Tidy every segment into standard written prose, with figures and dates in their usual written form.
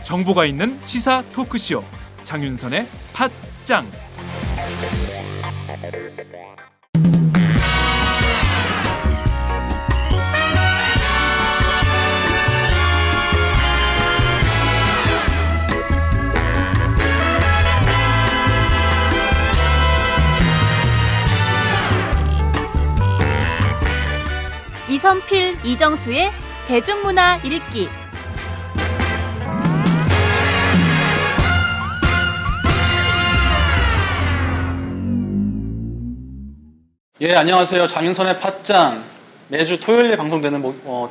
정보가 있는 시사 토크쇼 장윤선의 팟짱. 이선필, 이정수의 대중문화 읽기. 예, 안녕하세요. 장윤선의 팟짱. 매주 토요일에 방송되는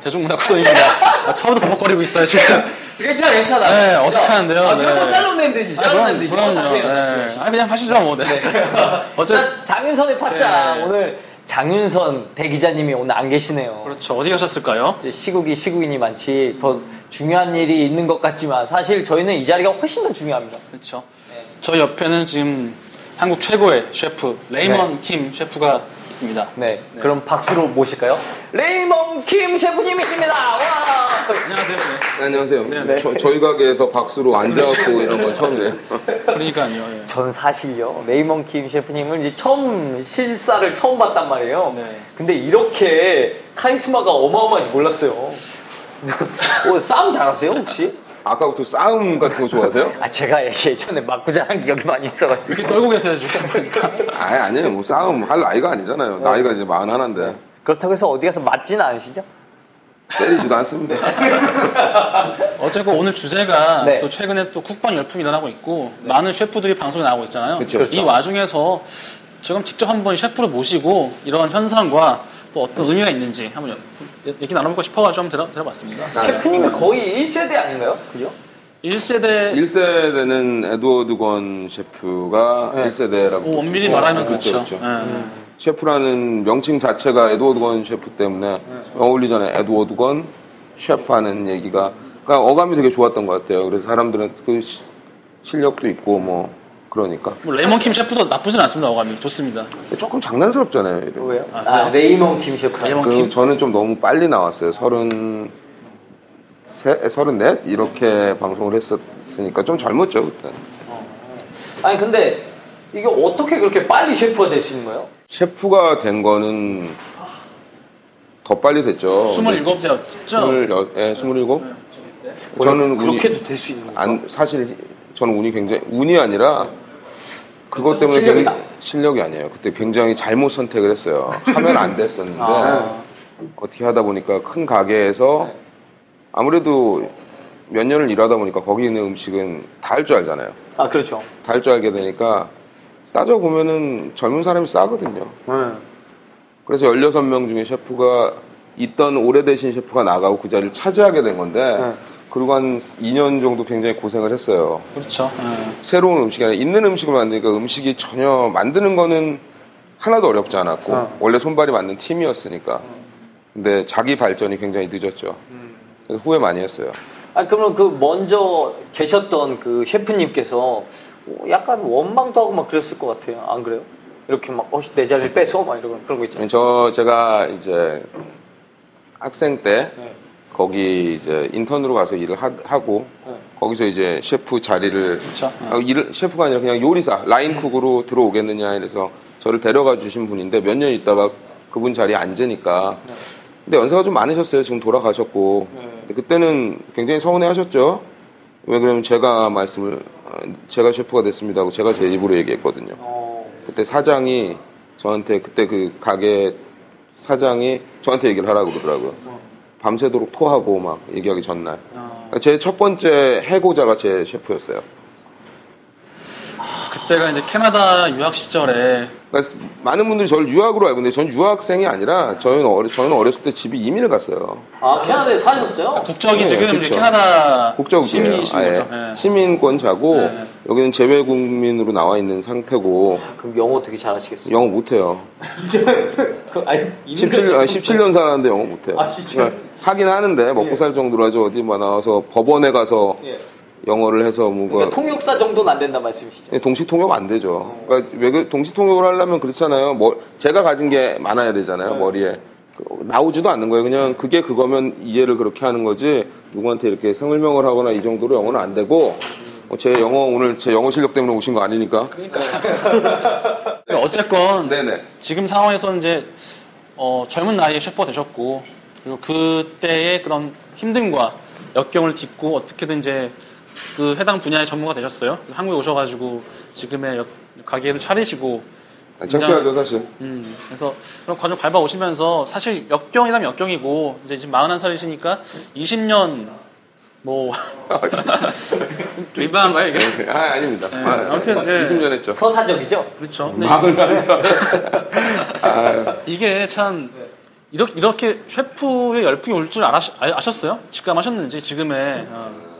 대중문화 코너입니다. 처음부터 버벅거리고 있어요, 지금. 괜찮아. 네, 어색하는데요. 아, 그런 거 자르면 되지. 자르면 되지. 그럼요. 그냥 하시죠, 뭐. 네. 장윤선의 팟짱. 오늘 장윤선 대기자님이 오늘 안 계시네요. 그렇죠. 어디 가셨을까요? 시국인이 많지 더 중요한 일이 있는 것 같지만 사실 저희는 이 자리가 훨씬 더 중요합니다. 그렇죠. 네. 저 옆에는 지금 한국 최고의 셰프 레이먼 킴 셰프가 있습니다. 네. 그럼 박수로 모실까요? 레이먼 킴 셰프님이십니다. 와. 안녕하세요. 네, 안녕하세요. 저희 가게에서 박수로 앉아갖고 이런 건 처음이네요. 그러니까요. 예. 전 사실요 레이먼 킴 셰프님을 이제 실사를 처음 봤단 말이에요. 네. 근데 이렇게 카리스마가 어마어마한지 몰랐어요. 싸움 잘하세요 혹시? 아까부터 싸움 같은 거 좋아하세요? 제가 예전에 맞고 자란 기억이 많이 있어가지고. 이렇게 떨고 계세요 지금 보니까. 아니에요. 뭐 싸움 할 나이가 아니잖아요. 나이가 이제 41인데. 그렇다고 해서 어디 가서 맞지는 않으시죠? 때리지도 않습니다. 어쨌건 오늘 주제가 또 최근에 또 국방 열풍이 일어나고 있고 많은 셰프들이 방송에 나오고 있잖아요. 그렇죠. 이 와중에서 지금 직접 한번 셰프를 모시고 이런 현상과 또 어떤 의미가 있는지 한번 얘기 나눠보고 싶어가지고 한번 들어봤습니다. 셰프님이 거의 1세대 아닌가요? 그죠? 1세대는 에드워드 건 셰프가 1세대라고. 엄밀히 말하면 그렇죠. 셰프라는 명칭 자체가 에드워드 건 셰프 때문에 어울리잖아요. 에드워드 건 셰프하는 얘기가. 그러니까 어감이 되게 좋았던 것 같아요. 그래서 사람들은 그 실력도 있고 뭐 그러니까. 레이먼 킴 셰프도 나쁘진 않습니다. 어감이 좋습니다. 조금 장난스럽잖아요. 왜요? 레이먼 킴 셰프. 저는 좀 너무 빨리 나왔어요. 34 이렇게 방송을 했었으니까 좀 젊었죠 그때. 아니 근데 이게 어떻게 그렇게 빨리 셰프가 될 수 있는 거예요? 셰프가 된 거는 더 빨리 됐죠. 27 되었죠? 27? 저는 그렇게도 될 수 있는 거예요? 사실 저는 운이 아니라 그것 때문에 실력이 아니에요. 그때 굉장히 잘못 선택을 했어요. 하면 안 됐었는데 어떻게 하다 보니까 큰 가게에서 아무래도 몇 년을 일하다 보니까 거기 있는 음식은 다 할 줄 알잖아요. 그렇죠. 다 할 줄 알게 되니까 따져보면은 젊은 사람이 싸거든요. 그래서 16명 중에 셰프가 있던 오래되신 셰프가 나가고 그 자리를 차지하게 된 건데 그리고 한 2년 정도 굉장히 고생을 했어요. 그렇죠. 새로운 음식이 아니라 있는 음식을 만드니까 음식이 전혀 만드는 거는 하나도 어렵지 않았고 원래 손발이 맞는 팀이었으니까. 근데 자기 발전이 굉장히 늦었죠. 그래서 후회 많이 했어요. 그러면 그 먼저 계셨던 그 셰프님께서 약간 원망도 하고 막 그랬을 것 같아요. 안 그래요? 이렇게 막 내 자리를 뺏어 막 이런 그런 거 있잖아요. 제가 이제 학생 때 거기 이제 인턴으로 가서 일을 하고 거기서 이제 셰프 자리를 셰프가 아니라 그냥 요리사 라인쿡으로 들어오겠느냐 이래서 저를 데려가 주신 분인데 몇 년 있다가 그분 자리에 앉으니까 근데 연세가 좀 많으셨어요. 지금 돌아가셨고 근데 그때는 굉장히 서운해하셨죠. 왜 그러면 제가 셰프가 됐습니다 하고 제가 제 입으로 얘기했거든요. 그때 사장이 저한테 그때 그 가게 사장이 저한테 얘기를 하라고 그러더라고요. 밤새도록 토하고 막 얘기하기 전날. 제 첫 번째 해고자가 제 셰프였어요. 그때가 이제 캐나다 유학 시절에 그러니까 많은 분들이 저를 유학으로 알고 있는데 전 유학생이 아니라 저는 어렸을 때 집이 이민을 갔어요. 캐나다에 사셨어요? 국적이 지금 그렇죠. 캐나다 국적이에요. 시민이신 거죠. 시민권자고 여기는 재외국민으로 나와 있는 상태고. 그럼 영어 되게 잘하시겠어요? 영어 못해요. 17년 살았는데 영어 못해요. 진짜? 하긴 하는데 먹고 살 정도로 하죠. 어디 나와서 법원에 가서 영어를 해서 그러니까 통역사 정도는 안 된다 말씀이시죠? 동시 통역 안 되죠. 그러니까 왜 동시 통역을 하려면 그렇잖아요. 제가 가진 게 많아야 되잖아요. 머리에 나오지도 않는 거예요. 그냥 그게 그거면 이해를 그렇게 하는 거지. 누구한테 이렇게 설명을 하거나 이 정도로 영어는 안 되고. 오늘 제 영어 실력 때문에 오신 거 아니니까. 그러니까 어쨌건 네네. 지금 상황에서는 이제 젊은 나이에 셰프가 되셨고 그리고 그때의 그런 힘듦과 역경을 딛고 어떻게든 이제 그 해당 분야의 전문가 되셨어요. 한국에 오셔가지고 지금의 가게를 차리시고. 창피하죠 사실. 그래서 그런 과정 밟아 오시면서 사실 역경이라면 역경이고 이제 지금 41살이시니까 20년 뭐 좀 민망한가요 이게? 아닙니다. 네, 아무튼 20년 했죠. 서사적이죠? 그렇죠. 이게 참 이렇게 셰프의 열풍이 올 줄 아셨어요? 직감하셨는지 지금의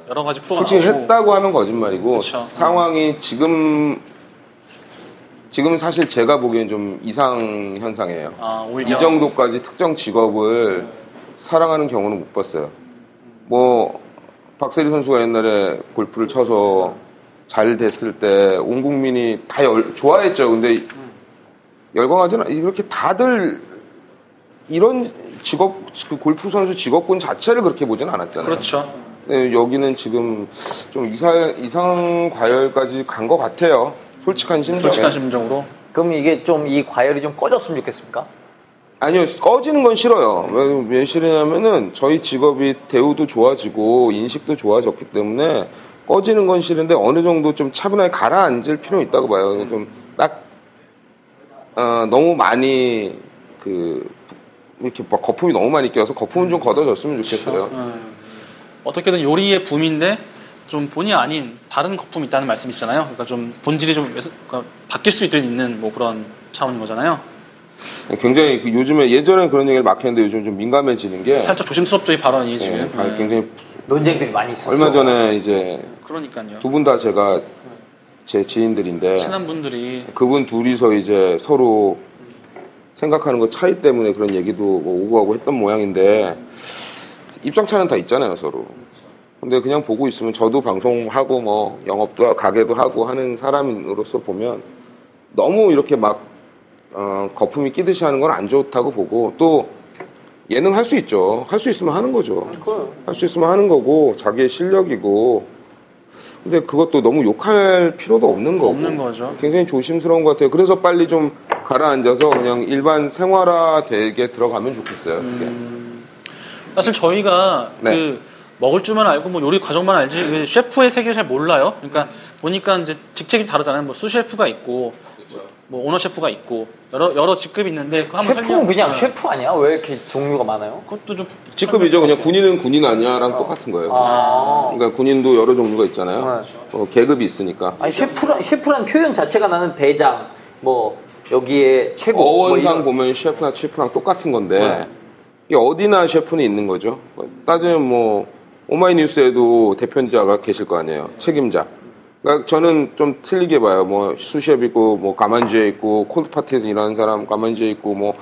여러 가지 프로가 솔직히 나오고. 했다고 하면 거짓말이고 그렇죠. 상황이 지금은 사실 제가 보기엔 좀 이상 현상이에요. 오히려 이 정도까지 특정 직업을 사랑하는 경우는 못 봤어요. 박세리 선수가 옛날에 골프를 쳐서 잘 됐을 때 온 국민이 다 좋아했죠. 근데 열광하지는 이렇게 다들 이런 골프 선수 직업군 자체를 그렇게 보지는 않았잖아요. 그렇죠. 네, 여기는 지금 좀 이상 과열까지 간 것 같아요. 솔직한 심정으로. 그럼 이게 좀 이 과열이 좀 꺼졌으면 좋겠습니까? 아니요, 꺼지는 건 싫어요. 왜 싫으냐면은 저희 직업이 대우도 좋아지고 인식도 좋아졌기 때문에 꺼지는 건 싫은데 어느 정도 좀 차분하게 가라앉을 필요는 있다고 봐요. 좀 너무 많이 이렇게 막 거품이 너무 많이 껴서 거품은 좀 걷어졌으면 좋겠어요. 어떻게든 요리의 붐인데 좀 본의 아닌 다른 거품이 있다는 말씀이시잖아요. 그러니까 좀 본질이 좀 바뀔 수 있는 뭐 그런 차원인 거잖아요. 굉장히 요즘에 예전에 그런 얘기를 막 했는데 요즘 좀 민감해지는 게 살짝 조심스럽죠 이 발언이 지금. 굉장히 논쟁들이 많이 있었어요. 얼마 전에 이제 그러니까요. 두 분 다 제가 제 지인들인데 친한 분들이 그분 둘이서 이제 서로 생각하는 거 차이 때문에 그런 얘기도 오고 가고 했던 모양인데 입장차는 다 있잖아요 서로. 근데 그냥 보고 있으면 저도 방송하고 영업도 가게도 하고 하는 사람으로서 보면 너무 이렇게 막 거품이 끼듯이 하는 건 안 좋다고 보고 또 예능 할 수 있죠. 할 수 있으면 하는 거죠. 할 수 있으면 하는 거고 자기의 실력이고. 근데 그것도 너무 욕할 필요도 없는 거죠. 굉장히 조심스러운 것 같아요. 그래서 빨리 좀 가라앉아서 그냥 일반 생활화 되게 들어가면 좋겠어요. 사실 저희가 먹을 줄만 알고 요리 과정만 알지 셰프의 세계를 잘 몰라요. 그러니까 보니까 이제 직책이 다르잖아요. 수셰프가 있고 오너 셰프가 있고 여러 직급이 있는데 셰프는 그냥 셰프 아니야? 왜 이렇게 종류가 많아요? 그것도 좀 직급이죠. 그냥 군인은 군인 아니야랑 똑같은 거예요. 그러니까 군인도 여러 종류가 있잖아요. 계급이 있으니까. 아니 셰프란 표현 자체가 나는 대장 여기에 최고 어원상 보면 셰프나 치프랑 똑같은 건데 이게 어디나 셰프는 있는 거죠. 따지면 오마이뉴스에도 대표자가 계실 거 아니에요. 책임자. 그러니까 저는 좀 틀리게 봐요. 수셰프 있고, 가만주에 있고, 콜드파티에서 일하는 사람 가만주에 있고,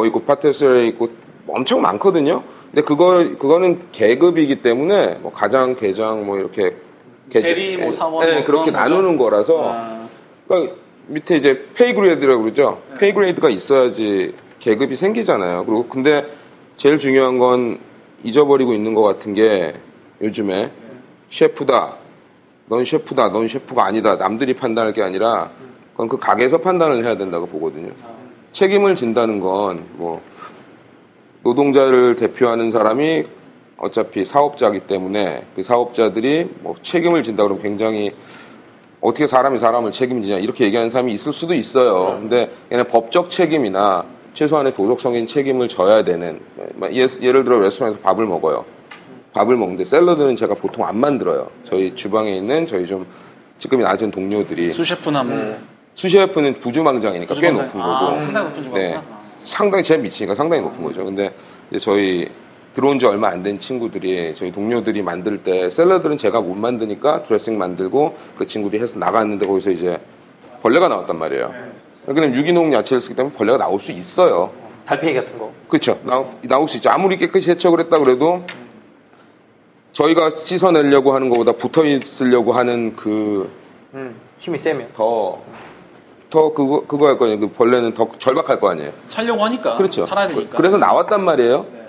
있고, 파티스에 있고, 엄청 많거든요. 근데 그거는 계급이기 때문에, 가장, 계장, 이렇게. 대리, 사원. 그렇게 나누는 거라서. 그러니까 밑에 이제 페이그레이드라고 그러죠. 페이그레이드가 있어야지 계급이 생기잖아요. 그리고 근데 제일 중요한 건 잊어버리고 있는 것 같은 게 요즘에 셰프다. 넌 셰프다, 넌 셰프가 아니다. 남들이 판단할 게 아니라 그건 그 가게에서 판단을 해야 된다고 보거든요. 책임을 진다는 건 노동자를 대표하는 사람이 어차피 사업자이기 때문에 그 사업자들이 책임을 진다 그러면 굉장히 어떻게 사람이 사람을 책임지냐 이렇게 얘기하는 사람이 있을 수도 있어요. 근데 그냥 법적 책임이나 최소한의 도덕적인 책임을 져야 되는 예를 들어 레스토랑에서 밥을 먹어요. 밥을 먹는데 샐러드는 제가 보통 안 만들어요. 저희 주방에 있는 저희 좀 직급이 낮은 동료들이 수셰프나 수셰프는 부주망장이니까 꽤 높은 거고 상당히 높은 주방이구나. 상당히 제 밑이니까 상당히 높은 거죠. 근데 이제 저희 들어온 지 얼마 안 된 친구들이 저희 동료들이 만들 때 샐러드는 제가 못 만드니까 드레싱 만들고 그 친구들이 해서 나갔는데 거기서 이제 벌레가 나왔단 말이에요. 그냥 유기농 야채를 쓰기 때문에 벌레가 나올 수 있어요. 달팽이 같은 거. 그렇죠. 나올 수 있죠. 아무리 깨끗이 세척을 했다 그래도 저희가 씻어내려고 하는 것보다 붙어 있으려고 하는 힘이 세면 더 그거 할 거 아니에요. 그 벌레는 더 절박할 거 아니에요. 살려고 하니까. 그렇죠. 살아야 되니까. 그래서 나왔단 말이에요. 네.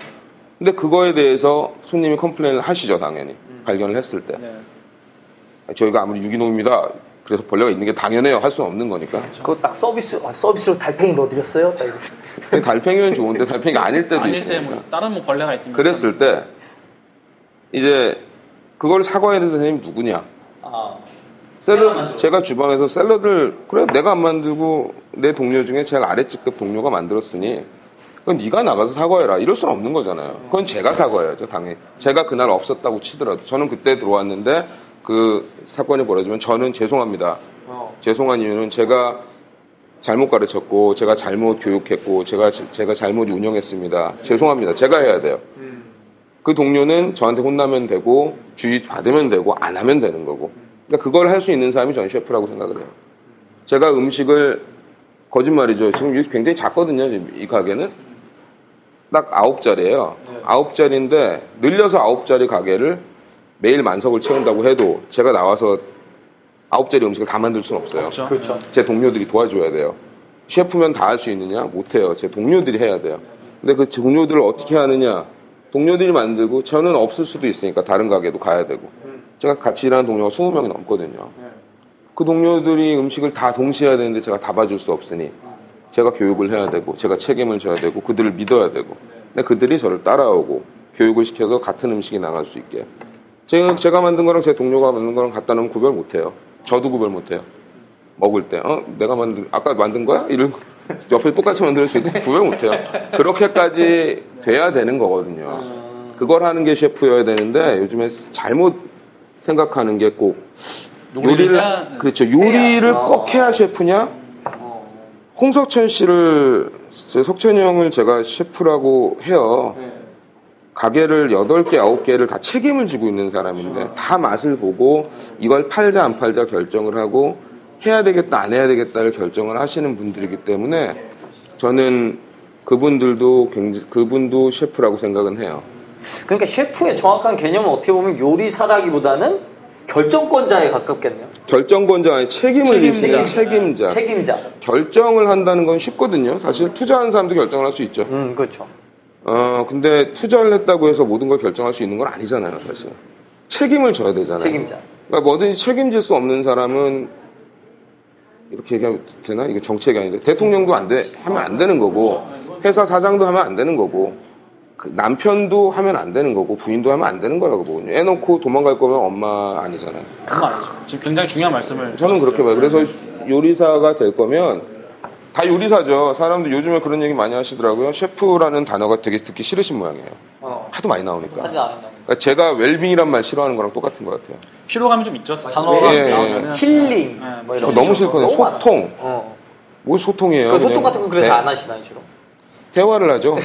근데 그거에 대해서 손님이 컴플레인을 하시죠, 당연히. 발견을 했을 때. 네. 저희가 아무리 유기농입니다. 그래서 벌레가 있는 게 당연해요. 할 수는 없는 거니까. 그거 딱 서비스로 달팽이 넣어드렸어요? 딱 이러면서. 달팽이는 좋은데 달팽이가 아닐 때도 아닐 있으니까. 때 뭐 다른 뭐 벌레가 있으면. 그랬을 때 이제 그걸 사과해야 되는 선생님이 누구냐. 제가 주방에서 샐러드를 그래 내가 안 만들고 내 동료 중에 제일 아래직급 동료가 만들었으니 그건 네가 나가서 사과해라. 이럴 수는 없는 거잖아요. 그건 제가 사과해야죠, 당연히. 제가 그날 없었다고 치더라도 저는 그때 들어왔는데 그 사건이 벌어지면 저는 죄송합니다. 죄송한 이유는 제가 잘못 가르쳤고 제가 잘못 교육했고 제가 잘못 운영했습니다. 죄송합니다. 제가 해야 돼요. 그 동료는 저한테 혼나면 되고 주의 받으면 되고 안 하면 되는 거고. 그러니까 그걸 할 수 있는 사람이 전 셰프라고 생각을 해요. 제가 음식을 거짓말이죠. 지금 굉장히 작거든요. 이 가게는 딱 9자리예요. 9자리인데 늘려서 9자리 가게를 매일 만석을 채운다고 해도 제가 나와서 9자리 음식을 다 만들 수는 없어요. 그렇죠. 제 동료들이 도와줘야 돼요. 셰프면 다 할 수 있느냐? 못해요. 제 동료들이 해야 돼요. 근데 그 동료들을 어떻게 하느냐? 동료들이 만들고 저는 없을 수도 있으니까 다른 가게도 가야 되고 제가 같이 일하는 동료가 20명이 넘거든요. 그 동료들이 음식을 다 동시에 해야 되는데 제가 다 봐줄 수 없으니 제가 교육을 해야 되고 제가 책임을 져야 되고 그들을 믿어야 되고 근데 그들이 저를 따라오고 교육을 시켜서 같은 음식이 나갈 수 있게 제가 만든 거랑 제 동료가 만든 거랑 갖다 놓으면 구별 못해요. 저도 구별 못해요. 먹을 때 내가 아까 만든 거야? 이런 옆에 똑같이 만들 수 있는데 구별 못해요. 그렇게까지 돼야 되는 거거든요. 그걸 하는 게 셰프여야 되는데 요즘에 잘못 생각하는 게 꼭 요리를 그렇죠. 요리를 꼭 해야 셰프냐? 홍석천 씨를 석천이 형을 제가 셰프라고 해요. 가게를 8개, 9개를 다 책임을 지고 있는 사람인데 다 맛을 보고 이걸 팔자 안 팔자 결정을 하고 해야 되겠다 안 해야 되겠다를 결정을 하시는 분들이기 때문에 저는 그분도 셰프라고 생각은 해요. 그러니까 셰프의 정확한 개념은 어떻게 보면 요리사라기보다는 결정권자에 가깝겠네요. 결정권자 아니 책임을 지는 책임자. 결정을 한다는 건 쉽거든요. 사실 투자하는 사람도 결정을 할 수 있죠. 그렇죠. 근데 투자를 했다고 해서 모든 걸 결정할 수 있는 건 아니잖아요, 사실. 책임을 져야 되잖아요. 책임자. 그러니까 뭐든지 책임질 수 없는 사람은 이렇게 얘기하면 되나? 이게 정책이 아닌데 대통령도 하면 안 되는 거고 회사 사장도 하면 안 되는 거고 남편도 하면 안 되는 거고 부인도 하면 안 되는 거라고 보거든요. 애 놓고 도망갈 거면 엄마 아니잖아요. 엄마 아니죠. 지금 굉장히 중요한 말씀을 저는 하셨어요. 그렇게 봐요. 그래서 요리사가 될 거면 다 요리사죠. 사람들 요즘에 그런 얘기 많이 하시더라고요. 셰프라는 단어가 되게 듣기 싫으신 모양이에요. 하도 많이 나오니까. 그러니까 제가 웰빙이란 말 싫어하는 거랑 똑같은 것 같아요. 피로감이 좀 있죠. 단어가 나오면은 힐링 뭐 이런 너무 싫거든요. 소통. 뭐 소통이에요? 그 소통 같은 거 그래서 안 하시나요 주로? 대화를 하죠.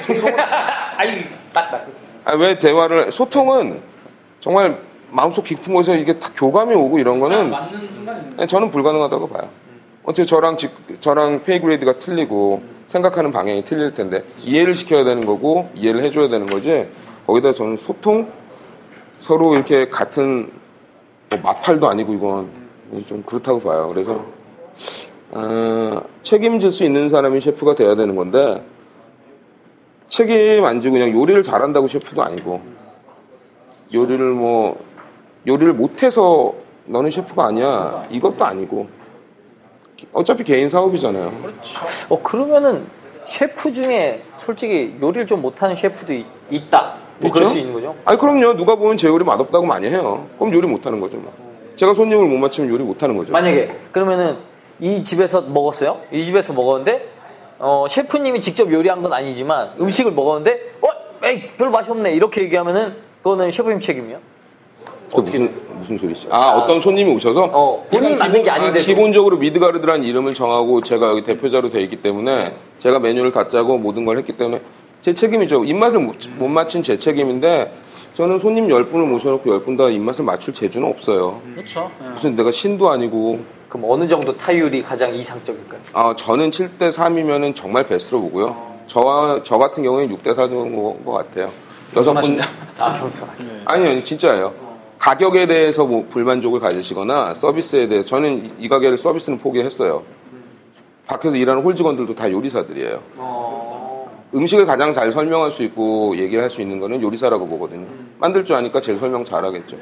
왜 대화를 소통은 정말 마음속 깊은 곳에서 이게 다 교감이 오고 이런 거는 맞는 순간이 저는 불가능하다고 봐요. 어차피 저랑 페이그레이드가 틀리고 생각하는 방향이 틀릴 텐데 이해를 시켜야 되는 거고 이해를 해줘야 되는 거지. 거기다 저는 소통 서로 이렇게 같은 마팔도 아니고 이건 좀 그렇다고 봐요. 그래서 책임질 수 있는 사람이 셰프가 돼야 되는 건데 책임 안 지고 그냥 요리를 잘한다고 셰프도 아니고 요리를 못해서 너는 셰프가 아니야 이것도 아니고 어차피 개인 사업이잖아요. 그렇죠. 그러면은 셰프 중에 솔직히 요리를 좀 못하는 셰프도 있다. 뭐 그럴 수 있는 거죠? 아니 그럼요. 누가 보면 제 요리 맛없다고 많이 해요. 그럼 요리 못하는 거죠. 뭐. 제가 손님을 못 맞추면 요리 못하는 거죠. 만약에 그러면은 이 집에서 먹었어요. 이 집에서 먹었는데 셰프님이 직접 요리한 건 아니지만 음식을 먹었는데 에이 별로 맛이 없네 이렇게 얘기하면은 그거는 셰프님 책임이요? 무슨 소리지? 어떤 손님이 오셔서 본인이 만든 게 아닌데 기본적으로 미드가르드라는 이름을 정하고 제가 여기 대표자로 되어 있기 때문에 제가 메뉴를 다 짜고 모든 걸 했기 때문에 제 책임이죠. 입맛을 못 맞춘 제 책임인데 저는 손님 10분을 모셔놓고 10분 다 입맛을 맞출 재주는 없어요. 그렇죠. 무슨 내가 신도 아니고. 그럼 어느 정도 타율이 가장 이상적일까요? 저는 7대3이면은 정말 베스트로 보고요. 저 같은 경우에는 6대4 정도인 것 같아요. 겸손하시네요. 겸손하게. 아니요, 진짜예요. 가격에 대해서 뭐 불만족을 가지시거나 서비스에 대해서 저는 이 가게를 서비스는 포기했어요. 밖에서 일하는 홀직원들도 다 요리사들이에요. 음식을 가장 잘 설명할 수 있고 얘기를 할 수 있는 거는 요리사라고 보거든요. 만들 줄 아니까 제일 설명 잘하겠죠.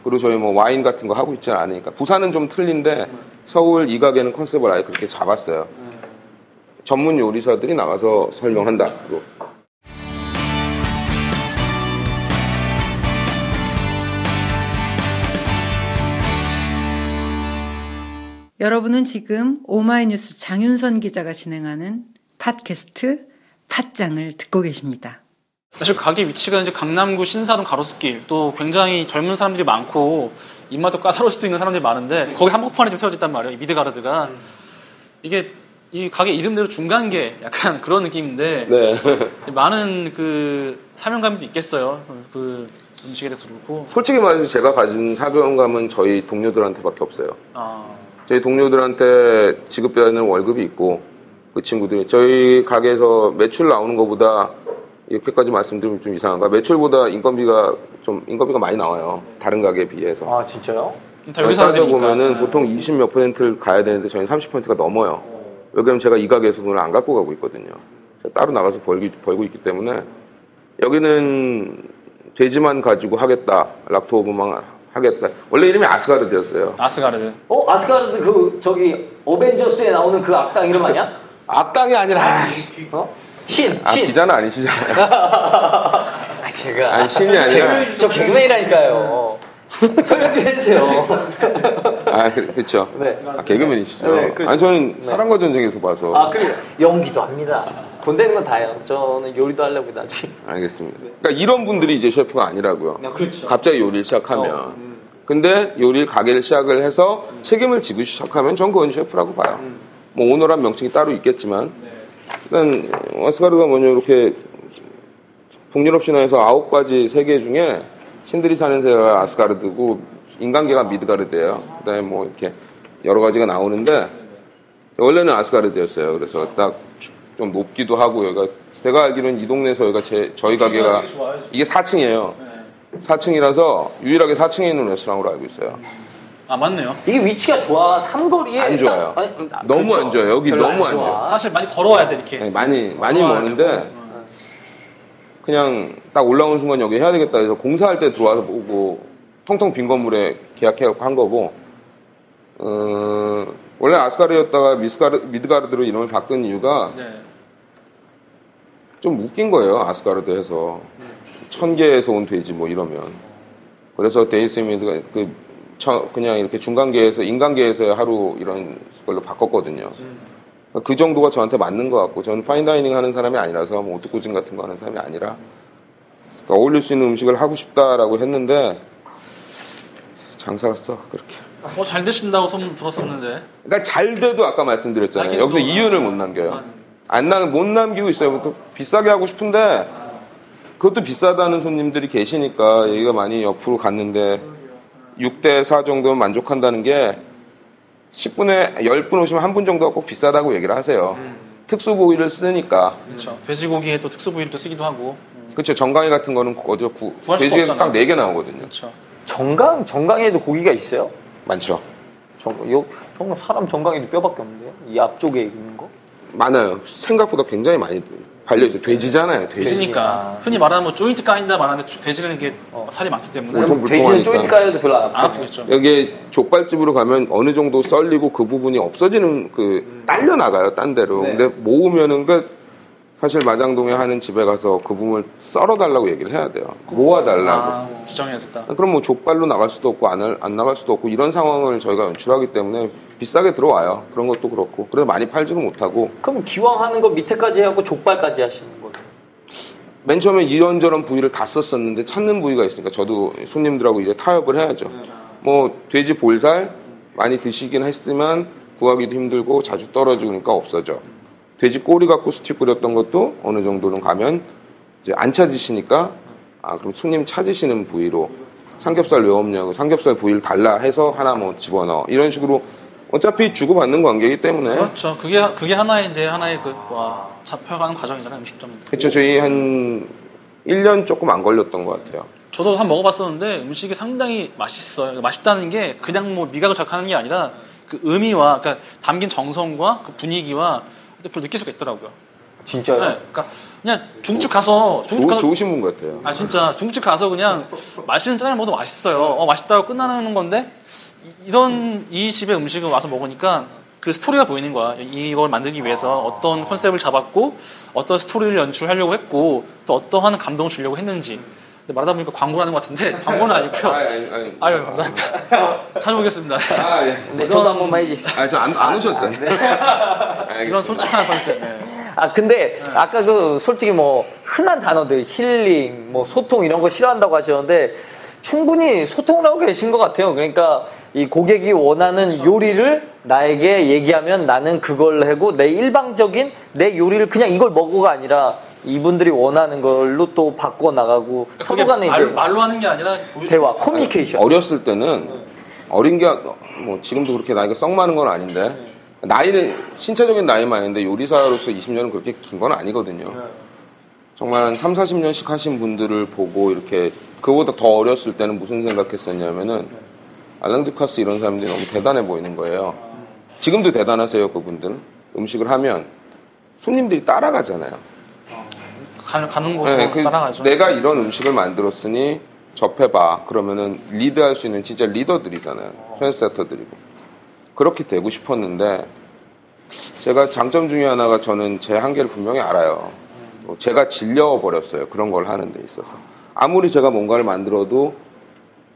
그리고 저희 뭐 와인 같은 거 하고 있지는 않으니까. 부산은 좀 틀린데 서울 이 가게는 컨셉을 아예 그렇게 잡았어요. 전문 요리사들이 나가서 설명한다. 여러분은 지금 오마이뉴스 장윤선 기자가 진행하는 팟캐스트 팟짱을 듣고 계십니다. 사실 가게 위치가 이제 강남구 신사동 가로수길, 또 굉장히 젊은 사람들이 많고 입맛도 까다로울 수도 있는 사람들이 많은데 거기 한복판에 좀 세워졌단 말이에요. 이 미드가르드가. 이게 이 가게 이름대로 중간계 약간 그런 느낌인데 네. 많은 그 사명감도 있겠어요. 그 음식에 대해서 그렇고. 솔직히 말해서 제가 가진 사명감은 저희 동료들한테밖에 없어요. 저희 동료들한테 지급받는 월급이 있고 그 친구들이 저희 가게에서 매출 나오는 것보다 이렇게까지 말씀드리면 좀 이상한가? 매출보다 인건비가 많이 나와요. 다른 가게에 비해서. 아, 진짜요? 따져보면은 보통 20 몇 %를 가야 되는데 저희는 30%가 넘어요. 왜냐면 제가 이 가게에서 돈을 안 갖고 가고 있거든요. 따로 나가서 벌고 있기 때문에 여기는 돼지만 가지고 하겠다. 락토오브만 하겠다. 원래 이름이 아스가르드였어요. 아스가르드. 아스가르드 저기 어벤져스에 나오는 그 악당 이름 아니야? 악당이 아니라 신. 기자는 아니시잖아요. 제가 신이 아니라 저 개그맨이라니까요. 설명 좀 해주세요. 그렇죠. 네. 개그맨이시죠. 네, 그렇죠. 아니 저는 사랑과 전쟁에서 봐서. 그리고 연기도 합니다. 돈 되는 건 다예요. 저는 요리도 하려고 나중에. 알겠습니다. 그러니까 이런 분들이 이제 셰프가 아니라고요. 그렇죠. 갑자기 요리를 시작하면. 근데 요리 가게를 시작을 해서 책임을 지고 시작하면 전 그건 셰프라고 봐요. 뭐 오너란 명칭이 따로 있겠지만 일단 아스가르드가 뭐냐 이렇게 북유럽 신화에서 9가지 세계 중에 신들이 사는 세계가 아스가르드고 인간계가 미드가르드예요. 그다음에 뭐 이렇게 여러 가지가 나오는데 원래는 아스가르드였어요. 그래서 딱 좀 높기도 하고 여기가 제가 알기로는 이 동네에서 여기가 저희 가게가 이게 4층이에요. 4층이라서 유일하게 4층에 있는 레스토랑으로 알고 있어요. 맞네요. 이게 위치가 좋아. 삼거리에 안 좋아요. 너무 그렇죠. 안 좋아요. 여기 너무 안 좋아. 사실 많이 걸어와야 돼 이렇게. 네, 많이 머는데 그냥 딱 올라오는 순간 여기 해야 되겠다 해서 공사할 때 들어와서 보고 텅텅 빈 건물에 계약해갖고 한 거고 원래 아스가르였다가 미드가르드로 이름을 바꾼 이유가 좀 웃긴 거예요. 아스가르드 해서 1000개에서 온 돼지 뭐 이러면 그래서 데이스 미드가 그냥 이렇게 중간계에서 인간계에서의 하루 이런 걸로 바꿨거든요. 그 정도가 저한테 맞는 것 같고 저는 파인다이닝 하는 사람이 아니라서 뭐 오뚜꾸진 같은 거 하는 사람이 아니라 그러니까 어울릴 수 있는 음식을 하고 싶다라고 했는데 장사가 썩 그렇게 잘 되신다고 소문 들었었는데. 그러니까 잘 돼도 아까 말씀드렸잖아요. 여기서 이윤을 못 남겨요. 못 남기고 있어요. 또 비싸게 하고 싶은데 그것도 비싸다는 손님들이 계시니까 여기가 많이 옆으로 갔는데 6대 4 정도면 만족한다는 게 10분에 10분 오시면 한 분 정도가 꼭 비싸다고 얘기를 하세요. 특수고기를 쓰니까. 그렇죠. 돼지고기에 또 특수부위를 또 쓰기도 하고. 그렇죠. 정강이 같은 거는 어디서 돼지에서 딱 4개 나오거든요. 그렇죠. 정강에도 고기가 있어요? 많죠. 정강 사람 정강에도 뼈밖에 없는데요? 이 앞쪽에 있는 거? 많아요. 생각보다 굉장히 많이 발려있어요. 돼지잖아요. 돼지니까. 흔히 말하는 뭐 조인트 까인다 말하는데 돼지는 이게 살이 많기 때문에. 돼지는 조인트 까여도 별로 안 아프겠죠. 여기 족발집으로 가면 어느 정도 썰리고 그 부분이 없어지는 딸려 나가요. 딴 데로. 근데 모으면은 사실 마장동에 하는 집에 가서 그 부분을 썰어달라고 얘기를 해야 돼요. 모아달라고. 지정해서 딱. 그럼 뭐 족발로 나갈 수도 없고 안 나갈 수도 없고 이런 상황을 저희가 연출하기 때문에 비싸게 들어와요. 그런 것도 그렇고. 그래서 많이 팔지도 못하고. 그럼 기왕 하는 거 밑에까지 하고 족발까지 하시는 거예요? 맨 처음에 이런저런 부위를 다 썼었는데 찾는 부위가 있으니까 저도 손님들하고 이제 타협을 해야죠. 뭐 돼지 볼살 많이 드시긴 했지만 구하기도 힘들고 자주 떨어지니까 없어져. 돼지 꼬리 갖고 스튜 끓였던 것도 어느 정도는 가면 이제 안 찾으시니까 그럼 손님 찾으시는 부위로 삼겹살 왜 없냐고 삼겹살 부위를 달라 해서 하나 뭐 집어넣어 이런 식으로 어차피 주고받는 관계이기 때문에 그렇죠. 그게 하나의 잡혀가는 과정이잖아요. 음식점은. 그렇죠. 저희 한 1년 조금 안 걸렸던 것 같아요. 저도 한번 먹어봤었는데 음식이 상당히 맛있어요. 맛있다는 게 그냥 뭐 미각을 자극하는 게 아니라 그 의미와 그러니까 담긴 정성과 그 분위기와 그걸 느낄 수가 있더라고요. 진짜요? 네, 그러니까 그냥 중국집 가서 좋으신 분 같아요. 아 진짜 중국집 가서 그냥 맛있는 짜장면 먹어도 맛있어요. 맛있다고 끝나는 건데 이 집의 음식을 와서 먹으니까 그 스토리가 보이는 거야. 이걸 만들기 위해서 어떤 컨셉을 잡았고 어떤 스토리를 연출하려고 했고 또 어떠한 감동을 주려고 했는지. 근데 말하다 보니까 광고를 하는 것 같은데 광고는 아니고요. 아유 감사합니다. 찾아보겠습니다. 예. 네, 저도 한 번만 해주세요. 저 안 오셨잖아요. 이런 솔직한 컨셉. 네. 근데 아까 그 솔직히 뭐 흔한 단어들 힐링, 뭐 소통 이런 거 싫어한다고 하셨는데 충분히 소통을 하고 계신 것 같아요. 그러니까 이 고객이 원하는 요리를 나에게 얘기하면 나는 그걸 하고 내 일방적인 내 요리를 그냥 이걸 먹어가 아니라 이분들이 원하는 걸로 또 바꿔 나가고 서로 간에 이제 말로 하는 게 아니라 대화, 커뮤니케이션. 어렸을 때는 어린 게 뭐 지금도 그렇게 나이가 썩 많은 건 아닌데 나이는 신체적인 나이만 아닌데 요리사로서 20년은 그렇게 긴 건 아니거든요. 정말 한 3, 40년씩 하신 분들을 보고 이렇게 그보다 더 어렸을 때는 무슨 생각했었냐면은 알랑 듀카스 이런 사람들이 너무 대단해 보이는 거예요. 지금도 대단하세요. 그분들 음식을 하면 손님들이 따라가잖아요. 가는 곳으로 따라가죠. 내가 이런 음식을 만들었으니 접해봐. 그러면은 리드할 수 있는 진짜 리더들이잖아요. 트렌드세터들이고. 그렇게 되고 싶었는데 제가 장점 중에 하나가 저는 제 한계를 분명히 알아요. 제가 질려버렸어요. 그런 걸 하는 데 있어서. 아무리 제가 뭔가를 만들어도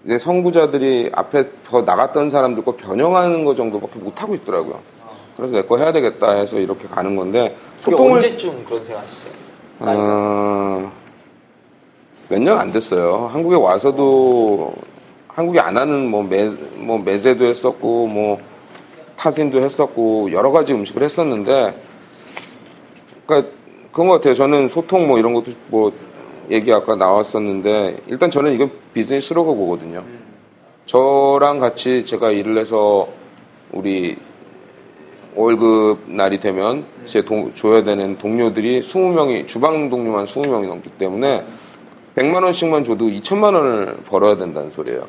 이제 선구자들이 앞에 더 나갔던 사람들 거 변형하는 거 정도밖에 못하고 있더라고요. 그래서 내 거 해야 되겠다 해서 이렇게 가는 건데 소통을 언제쯤 그런 생각 하셨어요? 몇 년 안 됐어요. 한국에 와서도 한국에 안 하는 뭐 메제도 했었고 뭐 타진도 했었고 여러 가지 음식을 했었는데 그러니까 그런 것 같아요. 저는 소통 뭐 이런 것도 뭐 얘기 아까 나왔었는데 일단 저는 이건 비즈니스라고 보거든요. 저랑 같이 제가 일을 해서 우리 월급 날이 되면 제 줘야 되는 동료들이 20명이 주방 동료만 20명이 넘기 때문에 100만 원씩만 줘도 2천만 원을 벌어야 된다는 소리예요.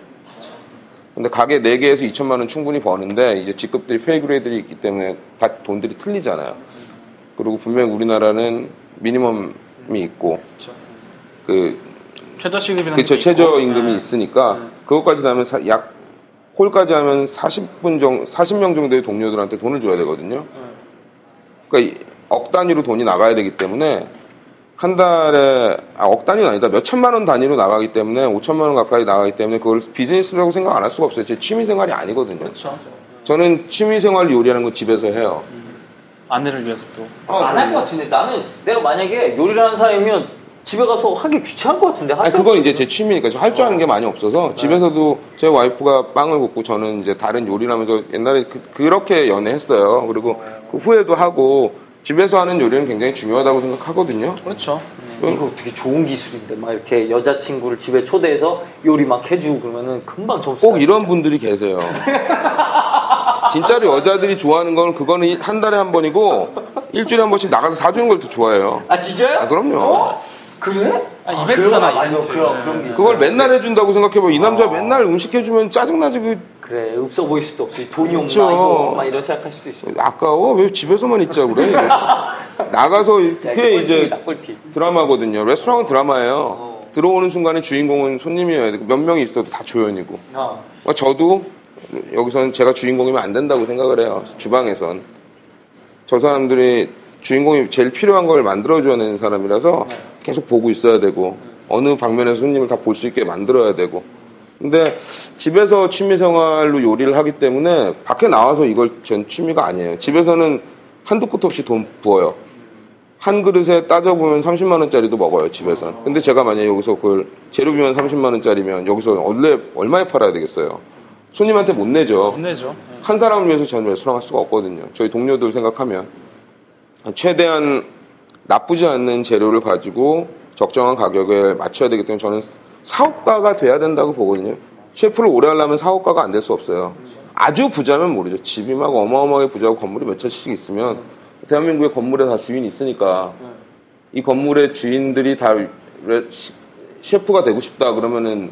근데 가게 4개에서 2천만 원 충분히 버는데 이제 직급들이 페이그레이드들이 있기 때문에 다 돈들이 틀리잖아요. 그리고 분명히 우리나라는 미니멈이 있고 그 최저시급이라는 그쵸, 최저임금이 있으니까 그것까지 하면 약 홀까지 하면 40명 정도의 동료들한테 돈을 줘야 되거든요. 그러니까 억 단위로 돈이 나가야 되기 때문에 한 달에 억 단위는 아니다. 몇 천만 원 단위로 나가기 때문에 5천만 원 가까이 나가기 때문에 그걸 비즈니스라고 생각 안 할 수가 없어요. 제 취미 생활이 아니거든요. 그렇죠. 저는 취미 생활 요리하는 건 집에서 해요. 아내를 위해서 또. 안 할 것 같은데 나는 내가 만약에 요리를 하는 사람이면 집에 가서 하기 귀찮을 것 같은데. 아니, 그건 이제 제 취미니까 할 줄 아는 게 많이 없어서 집에서도 제 와이프가 빵을 굽고 저는 이제 다른 요리를 하면서 옛날에 그렇게 연애했어요. 그리고 그 후에도 하고 집에서 하는 요리는 굉장히 중요하다고 생각하거든요. 그렇죠. 이거 되게 좋은 기술인데 막 이렇게 여자친구를 집에 초대해서 요리 막 해주고 그러면은 금방 점수 꼭 이런 분들이 계세요. 진짜로 여자들이 좋아하는 건 그거는 한 달에 한 번이고 일주일에 한 번씩 나가서 사주는 걸 더 좋아해요. 아 진짜요? 아, 그럼요. 그래? 이벤트잖아, 맞아. 이벤트. 그런 게 있어. 그걸 맨날 해준다고 생각해봐. 이 남자 맨날 음식 해주면 짜증나지. 그래 없어 보일 수도 없어. 돈이 그렇죠. 없나 이거 막 이런 생각할 수도 있어. 아까워. 왜 집에서만 있자고 그래. 나가서 이렇게 이제 꿀팁. 드라마거든요. 레스토랑은 드라마예요. 들어오는 순간에 주인공은 손님이어야 되고 몇 명이 있어도 다 조연이고. 저도 여기서는 제가 주인공이면 안 된다고 생각을 해요. 주방에선. 저 사람들이 주인공이 제일 필요한 걸 만들어줘야 되는 사람이라서 계속 보고 있어야 되고 어느 방면에서 손님을 다 볼 수 있게 만들어야 되고. 근데 집에서 취미생활로 요리를 하기 때문에 밖에 나와서 이걸 전 취미가 아니에요. 집에서는 한두 끝 없이 돈 부어요. 한 그릇에 따져보면 30만 원짜리도 먹어요, 집에서는. 근데 제가 만약에 여기서 그걸 재료비만 30만 원짜리면 여기서 얼마에 팔아야 되겠어요? 손님한테 못 내죠. 못 내죠. 한 사람을 위해서 저는 레스토랑 할 수가 없거든요. 저희 동료들 생각하면 최대한 나쁘지 않는 재료를 가지고 적정한 가격에 맞춰야 되기 때문에 저는 사업가가 돼야 된다고 보거든요. 셰프를 오래 하려면 사업가가 안 될 수 없어요. 아주 부자면 모르죠. 집이 막 어마어마하게 부자고 건물이 몇 채씩 있으면 대한민국의 건물에 다 주인이 있으니까 이 건물의 주인들이 다 셰프가 되고 싶다 그러면은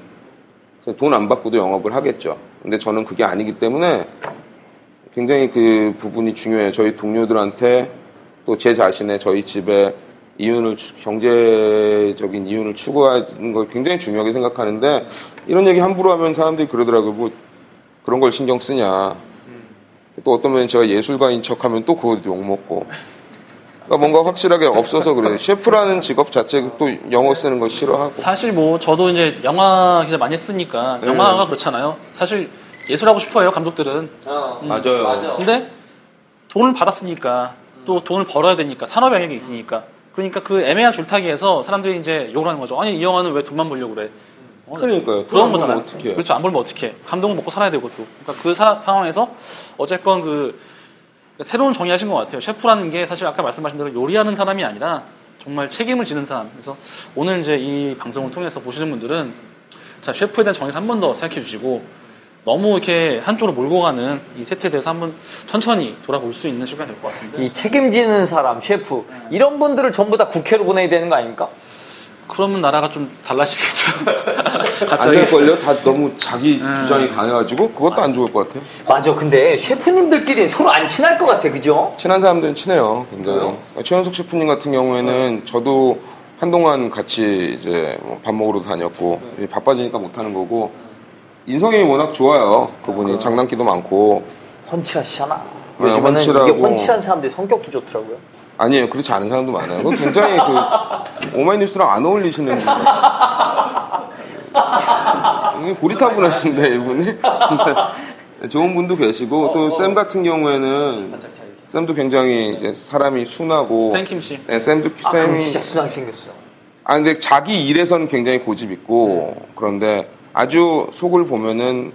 돈 안 받고도 영업을 하겠죠. 근데 저는 그게 아니기 때문에 굉장히 그 부분이 중요해요. 저희 동료들한테 또 제 자신의 저희 집에 경제적인 이윤을 추구하는 걸 굉장히 중요하게 생각하는데 이런 얘기 함부로 하면 사람들이 그러더라고요. 뭐 그런 걸 신경 쓰냐. 또 어떤 면에 제가 예술가인 척하면 또 그거 욕먹고. 그러니까 뭔가 확실하게 없어서 그래요. 셰프라는 직업 자체가 또 영어 쓰는 거 싫어하고. 사실 뭐 저도 이제 영화 기자 많이 했으니까 영화가 그렇잖아요. 사실 예술하고 싶어요 감독들은. 맞아요. 근데 돈을 받았으니까 또 돈을 벌어야 되니까 산업 영역이 있으니까. 그러니까 그 애매한 줄타기에서 사람들이 이제 욕을 하는 거죠. 아니 이 영화는 왜 돈만 벌려고 그래? 그러니까요. 그런 거잖아요. 어떻게 그렇죠. 안 벌면 어떻게? 감독은 먹고 살아야 되고 또. 그러니까 그 상황에서 어쨌건 그 새로운 정의하신 것 같아요. 셰프라는 게 사실 아까 말씀하신 대로 요리하는 사람이 아니라 정말 책임을 지는 사람. 그래서 오늘 이제 이 방송을 통해서 보시는 분들은 자 셰프에 대한 정의를 한 번 더 생각해 주시고 너무 이렇게 한쪽으로 몰고 가는 이 세트에 대해서 한번 천천히 돌아볼 수 있는 시간이 될 것 같은데. 이 책임지는 사람, 셰프 이런 분들을 전부 다 국회로 보내야 되는 거 아닙니까? 그러면 나라가 좀 달라지겠죠. 안 될걸요? 다 너무 자기 주장이 강해가지고 그것도 안 좋을 것 같아요. 맞아. 근데 셰프님들끼리 서로 안 친할 것 같아. 그죠? 친한 사람들은 친해요. 굉장히. 최현석 셰프님 같은 경우에는 저도 한동안 같이 이제 밥 먹으러 다녔고 바빠지니까 못하는 거고 인성이 워낙 좋아요. 그분이 장난기도 많고 훤칠하시잖아. 네, 요즘에는 이게 훤칠하고. 훤칠한 사람들이 성격도 좋더라고요. 아니에요. 그렇지 않은 사람도 많아요. 그건 굉장히 그 오마이뉴스랑 안 어울리시는 분. 고리타분하신데 이분이. 좋은 분도 계시고 또 쌤 같은 경우에는 쌤도 굉장히 이제 사람이 순하고. 샘킴 씨. 네, 쌤도 그럼 쌤이. 진짜 순하게 생겼어요. 아 근데 자기 일에서는 굉장히 고집 있고 그런데 아주 속을 보면은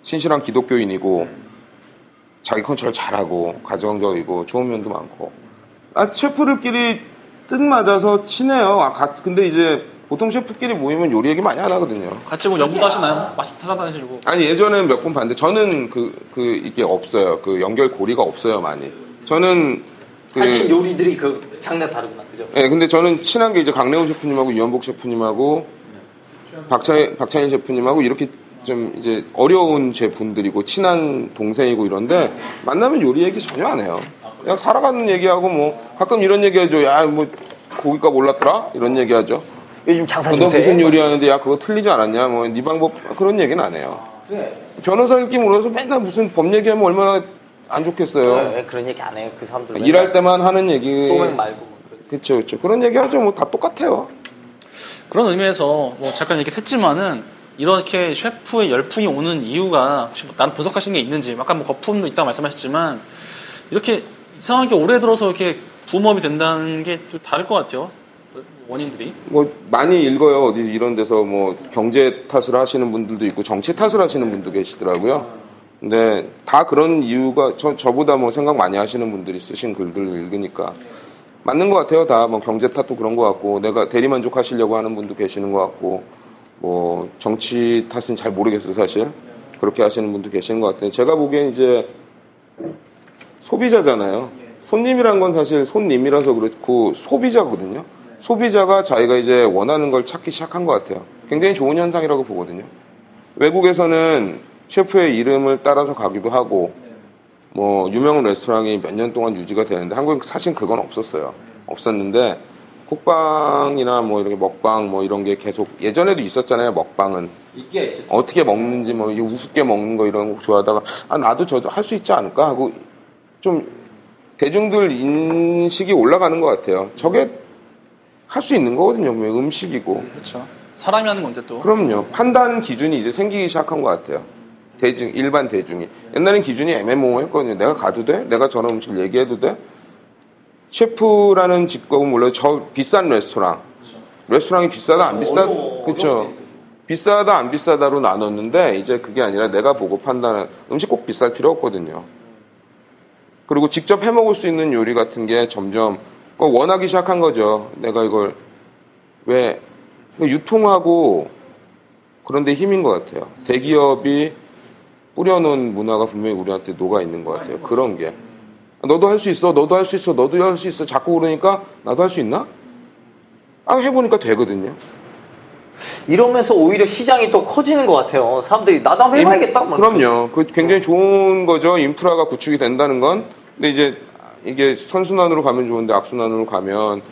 신실한 기독교인이고 자기 컨트롤 잘하고 가정적이고 좋은 면도 많고. 아 셰프들끼리 뜻 맞아서 친해요. 근데 이제 보통 셰프끼리 모이면 요리 얘기 많이 안 하거든요. 같이 뭐 연구도 하시나요? 맛있게 찾아다니시고. 아니 예전엔 몇 번 봤는데 저는 이게 없어요. 그 연결고리가 없어요 많이. 저는 하신 요리들이 그 장르 다르구나, 그죠? 네, 근데 저는 친한 게 이제 강래호 셰프님하고 이현복 셰프님하고 박찬일 셰프님하고 이렇게 좀 이제 어려운 제 분들이고 친한 동생이고 이런데 만나면 요리 얘기 전혀 안 해요. 그냥 살아가는 얘기하고 뭐 가끔 이런 얘기하죠. 야, 뭐 고깃값 올랐더라? 이런 얘기하죠. 요즘 장사 너 좀 돼. 무슨 요리하는데 야 그거 틀리지 않았냐? 뭐 네 방법 그런 얘기는 안 해요. 그래. 변호사들끼리 물어서 맨날 무슨 법 얘기하면 얼마나 안 좋겠어요. 왜 그런 얘기 안 해요? 그 사람들 일할 때만 하는 얘기. 소맥 말고 뭐 그렇죠. 그런 얘기 하죠. 뭐 다 똑같아요. 그런 의미에서 뭐 잠깐 이렇게 했지만은 이렇게 셰프의 열풍이 오는 이유가 혹시 뭐 나름 분석하신 게 있는지 아까 뭐 거품도 있다고 말씀하셨지만 이렇게 이상하게 올해 들어서 이렇게 붐업이 된다는 게 또 다를 것 같아요. 원인들이. 뭐 많이 읽어요. 어디 이런 데서 뭐 경제 탓을 하시는 분들도 있고 정치 탓을 하시는 분도 계시더라고요. 근데 다 그런 이유가 저보다 뭐 생각 많이 하시는 분들이 쓰신 글들을 읽으니까 맞는 것 같아요. 다 뭐 경제 탓도 그런 것 같고 내가 대리만족 하시려고 하는 분도 계시는 것 같고 뭐 정치 탓은 잘 모르겠어요 사실. 그렇게 하시는 분도 계시는 것 같아요. 제가 보기엔 이제 소비자잖아요. 손님이란 건 사실 손님이라서 그렇고 소비자거든요. 소비자가 자기가 이제 원하는 걸 찾기 시작한 것 같아요. 굉장히 좋은 현상이라고 보거든요. 외국에서는 셰프의 이름을 따라서 가기도 하고 뭐 유명한 레스토랑이 몇 년 동안 유지가 되는데 한국은 사실 그건 없었어요. 없었는데 국방이나 뭐 이렇게 먹방 뭐 이런 게 계속 예전에도 있었잖아요. 먹방은 있게 있어요. 어떻게 먹는지 뭐 이게 우습게 먹는 거 이런 거 좋아하다가 나도 저도 할 수 있지 않을까 하고 좀 대중들 인식이 올라가는 것 같아요. 저게 할 수 있는 거거든요. 음식이고. 그렇죠. 사람이 하는 건데 또. 그럼요. 판단 기준이 이제 생기기 시작한 것 같아요. 일반 대중이. 옛날엔 기준이 애매모호했거든요. 내가 가도 돼? 내가 저런 음식을 얘기해도 돼? 셰프라는 직업은 물론 저 비싼 레스토랑이 비싸다 안 비싸다 그렇죠. 비싸다 안 비싸다로 나눴는데 이제 그게 아니라 내가 보고 판단한 음식 꼭 비쌀 필요 없거든요. 그리고 직접 해 먹을 수 있는 요리 같은 게 점점 원하기 시작한 거죠. 내가 이걸 왜 유통하고 그런 데 힘인 것 같아요. 대기업이 뿌려놓은 문화가 분명히 우리한테 녹아 있는 것 같아요. 그런 게 너도 할 수 있어, 너도 할 수 있어, 너도 할 수 있어 자꾸 그러니까 나도 할 수 있나? 해보니까 되거든요. 이러면서 오히려 시장이 더 커지는 것 같아요. 사람들이 나도 한번 해봐야겠다. 그럼요. 그 굉장히 좋은 거죠. 인프라가 구축이 된다는 건. 근데 이제 이게 선순환으로 가면 좋은데 악순환으로 가면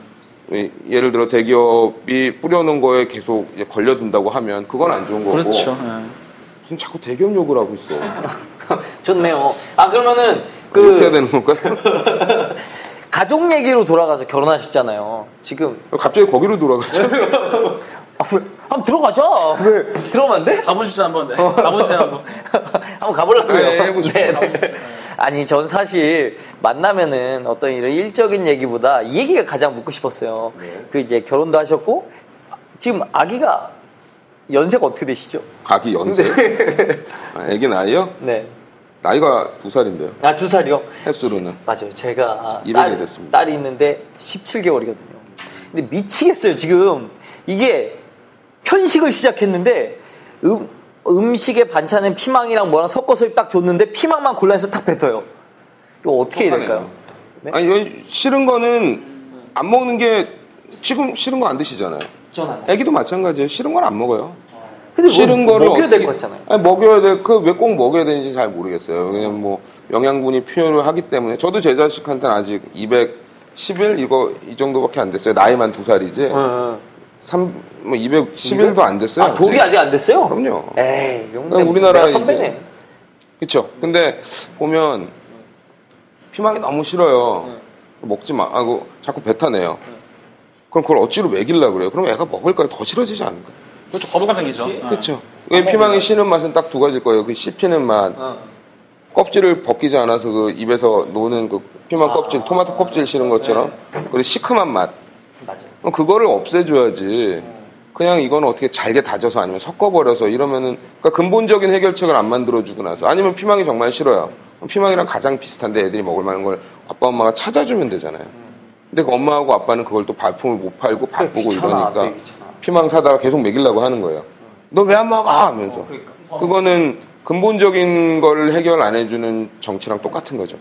예를 들어 대기업이 뿌려놓은 거에 계속 이제 걸려든다고 하면 그건 안 좋은 거고. 그렇죠. 무슨 자꾸 대기업 욕을 하고 있어. 좋네요. 그러면은 이렇게 해야 되는 건가요? 가족 얘기로 돌아가서 결혼하셨잖아요. 지금 갑자기 거기로 돌아가죠? 한번 들어가자. 왜 들어가면 안 돼? 가보시죠 한번. 가보세요 한번. 한번 가보려고요. 네, 해보십시오. 아니 전 사실 만나면은 어떤 이런 일적인 얘기보다 이 얘기가 가장 묻고 싶었어요. 그 이제 결혼도 하셨고 지금 아기가 연세가 어떻게 되시죠? 아기 연세? 아기 나이요? 네. 나이가 2살인데요. 2살이요? 횟수로는. 맞아요. 제가 일행이 됐습니다. 딸이 있는데 17개월이거든요. 근데 미치겠어요. 지금 이게 편식을 시작했는데 음식에 반찬은 피망이랑 뭐랑 섞어서 딱 줬는데 피망만 골라서 딱 뱉어요. 이거 어떻게 해야 될까요? 네? 아니 싫은 거는 안 먹는 게 지금 싫은 거 안 드시잖아요. 저는 애기도 마찬가지예요. 싫은 건 안 먹어요. 근데 싫은 거를 먹여야 될 것 같잖아요. 아니, 먹여야 될 왜 꼭 먹여야 되는지 잘 모르겠어요. 그냥 뭐 영양분이 표현을 하기 때문에 저도 제 자식한테는 아직 211 이 정도밖에 안 됐어요. 나이만 2살이지. 211도 안 됐어요. 독이 아직 안 됐어요? 그럼요. 에이, 우리나라 선배네. 그렇죠. 근데 보면 피망이 너무 싫어요. 먹지 마. 자꾸 뱉어내요. 그럼 그걸 억지로 먹이려고 그래요. 그럼 애가 먹을까요? 더 싫어지지 않을까요? 그렇죠. 거부감 생기죠. 그렇죠. 피망이 싫은 맛은 딱 두 가지일 거예요. 그 씹히는 맛, 껍질을 벗기지 않아서 그 입에서 노는 그 피망 껍질, 토마토 껍질 싫은 것처럼 그리고 시큼한 맛. 맞아요. 그거를 없애줘야지. 그냥 이거는 어떻게 잘게 다져서 아니면 섞어버려서 이러면은 그러니까 근본적인 해결책을 안 만들어주고 나서 아니면 피망이 정말 싫어요. 피망이랑 가장 비슷한데 애들이 먹을 만한 걸 아빠 엄마가 찾아주면 되잖아요. 근데 그 엄마하고 아빠는 그걸 또 발품을 못 팔고 바쁘고 이러니까 피망 사다가 계속 먹이려고 하는 거예요. 너 왜 안 먹어? 하면서. 그거는 근본적인 걸 해결 안 해주는 정치랑 똑같은 거죠.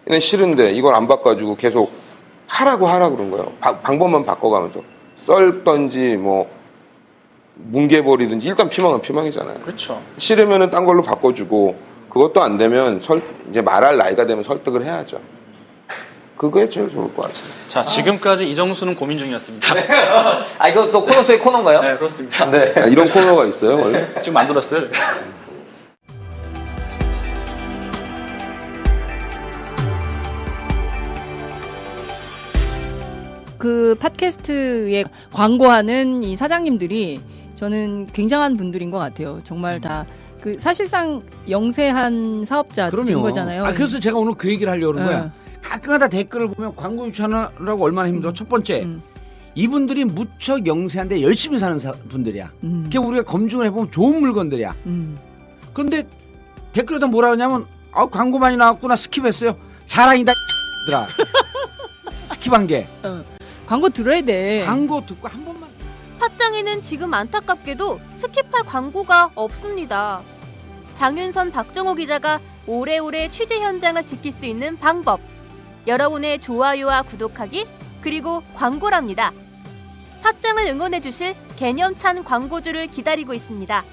얘는 싫은데 이걸 안 바꿔주고 계속 하라고 그런 거예요. 방법만 바꿔가면서. 썰던지 뭐 뭉개버리든지 일단 피망은 피망이잖아요. 그렇죠. 싫으면은 딴 걸로 바꿔주고 그것도 안 되면 이제 말할 나이가 되면 설득을 해야죠. 그게 제일 좋을 것 같아요. 자, 지금까지 이정수는 고민 중이었습니다. 이거 또 코너 속의 코너인가요? 네, 그렇습니다. 네. 이런 코너가 있어요, 원래? 지금 만들었어요. 그 팟캐스트에 광고하는 이 사장님들이 저는 굉장한 분들인 것 같아요. 정말 다 그 사실상 영세한 사업자들인 거잖아요. 그래서 제가 오늘 그 얘기를 하려고 그런 거야. 가끔가다 댓글을 보면 광고 유치하느라고 얼마나 힘들어. 첫 번째, 이분들이 무척 영세한데 열심히 사는 분들이야. 그게 우리가 검증을 해보면 좋은 물건들이야. 그런데 댓글에다 뭐라 하냐면 광고 많이 나왔구나 스킵했어요. 자랑이다 들아. 스킵한 게. 광고 들어야 돼. 광고 듣고 한 번만. 팟짱에는 지금 안타깝게도 스킵할 광고가 없습니다. 장윤선, 박정호 기자가 오래오래 취재 현장을 지킬 수 있는 방법. 여러분의 좋아요와 구독하기, 그리고 광고랍니다. 팟짱을 응원해주실 개념찬 광고주를 기다리고 있습니다.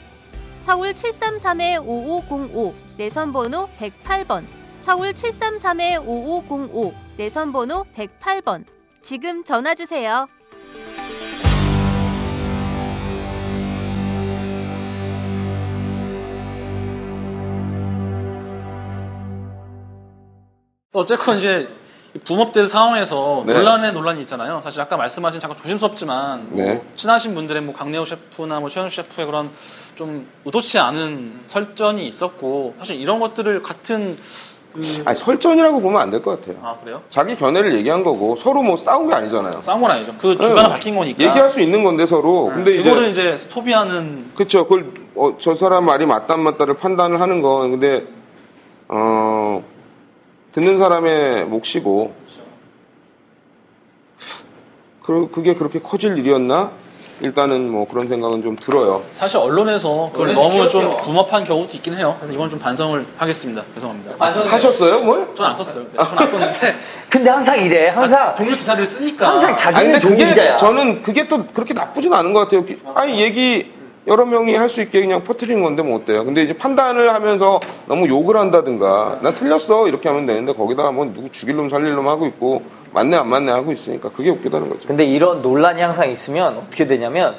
서울 733-5505 내선번호 108번, 서울 733-5505 내선번호 108번. 지금 전화주세요. 어쨌건 이제 붐업될 상황에서 네. 논란이 있잖아요. 사실 아까 말씀하신 잠깐 조심스럽지만 네. 뭐 친하신 분들의 뭐 강내호 셰프나 뭐 최현수 셰프의 그런 좀 의도치 않은 설전이 있었고 사실 이런 것들을 같은 설전이라고 보면 안 될 것 같아요. 아 그래요? 자기 견해를 얘기한 거고 서로 뭐 싸운 게 아니잖아요. 싸운 건 아니죠. 그 주관을 밝힌 거니까. 얘기할 수 있는 건데 서로. 근데 그거를 이제 소비하는. 그렇죠. 그걸 저 사람 말이 맞다 안 맞다를 판단을 하는 건 근데 듣는 사람의 몫이고 그게 그렇게 커질 일이었나? 일단은 뭐 그런 생각은 좀 들어요. 사실 언론에서 그걸 너무 좀 붐업한 경우도 있긴 해요. 그래서 이건 좀 반성을 하겠습니다. 죄송합니다. 하셨어요, 뭘? 저는 안 썼어요. 저는 안 썼는데. 근데 항상 이래. 항상 종류 기사들 쓰니까. 항상 자기는 종이 그게 기자야. 저는 그게 또 그렇게 나쁘진 않은 것 같아요. 아니 얘기 여러 명이 할 수 있게 그냥 퍼뜨리는 건데 뭐 어때요? 근데 이제 판단을 하면서 너무 욕을 한다든가 나 틀렸어 이렇게 하면 되는데 거기다가 뭐 누구 죽일 놈 살릴 놈 하고 있고 맞네 안 맞네 하고 있으니까 그게 웃기다는 거죠. 근데 이런 논란이 항상 있으면 어떻게 되냐면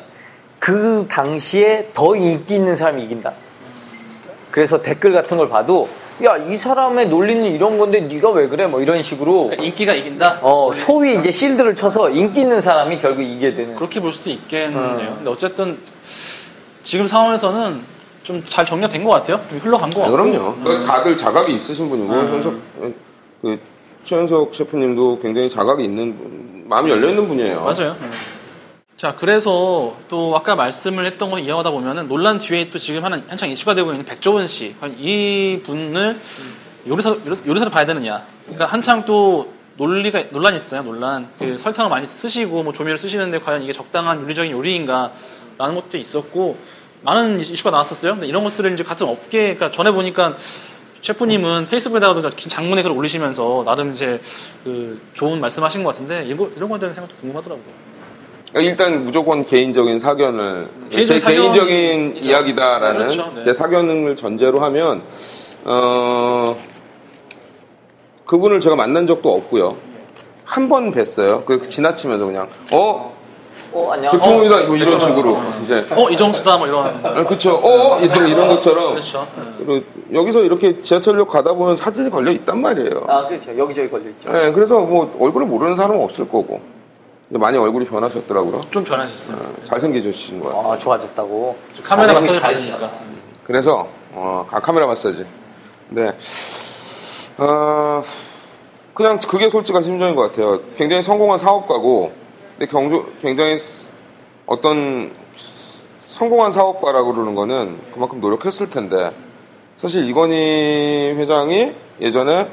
그 당시에 더 인기 있는 사람이 이긴다. 그래서 댓글 같은 걸 봐도 야, 이 사람의 논리는 이런 건데 네가 왜 그래? 뭐 이런 식으로 그러니까 인기가 이긴다? 소위 이제 실드를 쳐서 인기 있는 사람이 결국 이기게 되는. 그렇게 볼 수도 있겠네요. 근데 어쨌든 지금 상황에서는 좀 잘 정리가 된 것 같아요. 좀 흘러간 것 같고. 그럼요. 다들 자각이 있으신 분이고 최현석 셰프님도 굉장히 자각이 있는 마음이 열려 있는 분이에요. 맞아요. 자, 그래서 또 아까 말씀을 했던 거 이어가다 보면은 논란 뒤에 또 지금 한창 이슈가 되고 있는 백종원 씨, 이 분을 요리사로 봐야 되느냐. 그러니까 한창 또 논란이 있어요. 논란. 그 설탕을 많이 쓰시고 뭐 조미료를 쓰시는데 과연 이게 적당한 윤리적인 요리인가라는 것도 있었고 많은 이슈가 나왔었어요. 근데 이런 것들을 이제 같은 업계, 그러니까 전에 보니까 셰프님은 페이스북에다가 장문의 글을 올리시면서 나름 이제 그 좋은 말씀하신 것 같은데 이런 거에 대한 생각도 궁금하더라고요. 일단 무조건 개인적인 사견을 제 개인적인 이야기다라는 그렇죠. 네. 제 사견을 전제로 하면 그분을 제가 만난 적도 없고요. 한 번 뵀어요. 그 지나치면서 그냥 안녕. 백종원이다 뭐 이런 식으로 이제 이정수다 뭐 이런. 그렇죠. 이런 것처럼. 그렇죠. 그리고 여기서 이렇게 지하철역 가다 보면 사진이 걸려 있단 말이에요. 아, 그렇죠. 여기저기 걸려 있죠. 네, 그래서 뭐 얼굴을 모르는 사람은 없을 거고. 근데 많이 얼굴이 변하셨더라고요. 좀 변하셨어요. 잘생기신 것 같아요. 좋아졌다고. 카메라 마사지 받으시니까. 그래서 카메라 마사지. 네. 그냥 그게 솔직한 심정인 것 같아요. 굉장히 성공한 사업가고, 근데 굉장히 어떤 성공한 사업가라고 그러는 거는 그만큼 노력했을 텐데, 사실 이건희 회장이 예전에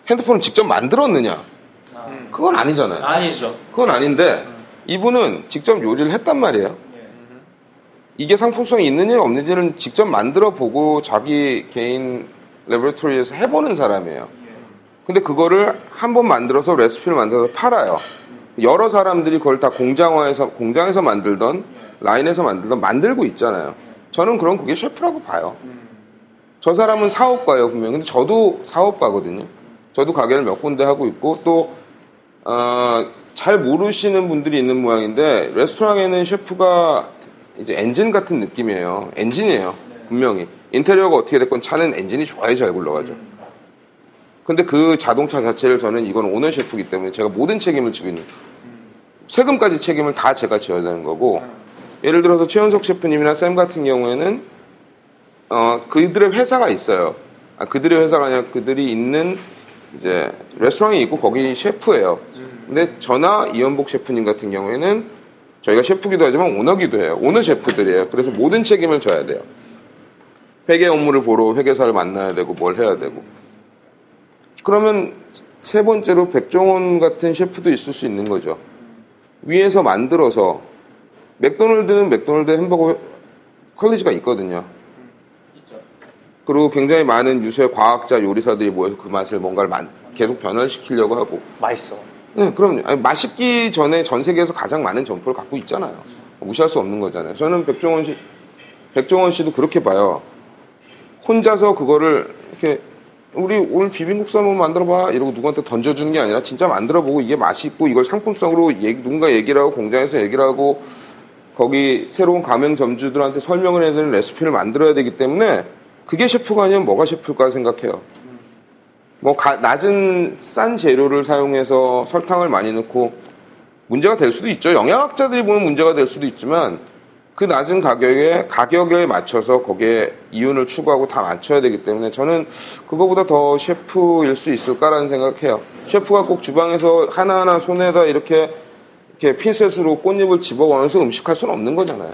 핸드폰을 직접 만들었느냐? 그건 아니잖아요. 아니죠. 그건 아닌데, 이분은 직접 요리를 했단 말이에요. 이게 상품성이 있느냐 없느냐는 직접 만들어 보고 자기 개인 레버토리에서 해보는 사람이에요. 근데 그거를 한번 만들어서 레시피를 만들어서 팔아요. 여러 사람들이 그걸 다 공장에서 만들던 라인에서 만들던 만들고 있잖아요. 저는 그럼 그게 셰프라고 봐요. 저 사람은 사업가예요, 분명히. 근데 저도 사업가거든요. 저도 가게를 몇 군데 하고 있고 또 잘 모르시는 분들이 있는 모양인데 레스토랑에는 셰프가 이제 엔진 같은 느낌이에요. 엔진이에요. 분명히. 인테리어가 어떻게 됐건 차는 엔진이 좋아야 잘 굴러가죠. 근데 그 자동차 자체를 저는 이건 오너 셰프이기 때문에 제가 모든 책임을 지고 있는 세금까지 책임을 다 제가 져야 되는 거고 예를 들어서 최현석 셰프님이나 쌤 같은 경우에는 그들의 회사가 있어요. 그들의 회사가 아니라 그들이 있는 이제 레스토랑이 있고 거기 셰프예요. 근데 저나 이현복 셰프님 같은 경우에는 저희가 셰프기도 하지만 오너기도 해요. 오너 셰프들이에요. 그래서 모든 책임을 져야 돼요. 회계 업무를 보러 회계사를 만나야 되고 뭘 해야 되고. 그러면 세 번째로 백종원 같은 셰프도 있을 수 있는 거죠. 위에서 만들어서 맥도날드는 맥도날드 햄버거 퀄리티가 있거든요. 그리고 굉장히 많은 유수의 과학자 요리사들이 모여서 그 맛을 뭔가를 계속 변화시키려고 하고. 맛있어. 네, 그럼요. 아니, 맛있기 전에 전 세계에서 가장 많은 점포를 갖고 있잖아요. 무시할 수 없는 거잖아요. 저는 백종원 씨도 그렇게 봐요. 혼자서 그거를 이렇게 우리 오늘 비빔국수 한번 만들어봐 이러고 누구한테 던져주는 게 아니라 진짜 만들어보고 이게 맛있고 이걸 상품성으로 누군가 얘기를 하고 공장에서 얘기를 하고 거기 새로운 가맹점주들한테 설명을 해야 되는 레시피를 만들어야 되기 때문에 그게 셰프가 아니면 뭐가 셰프일까 생각해요. 뭐 낮은 싼 재료를 사용해서 설탕을 많이 넣고 문제가 될 수도 있죠. 영양학자들이 보면 문제가 될 수도 있지만 그 낮은 가격에 맞춰서 거기에 이윤을 추구하고 다 맞춰야 되기 때문에 저는 그거보다 더 셰프일 수 있을까라는 생각해요. 셰프가 꼭 주방에서 하나하나 손에다 이렇게 핀셋으로 꽃잎을 집어넣어서 음식할 수는 없는 거잖아요.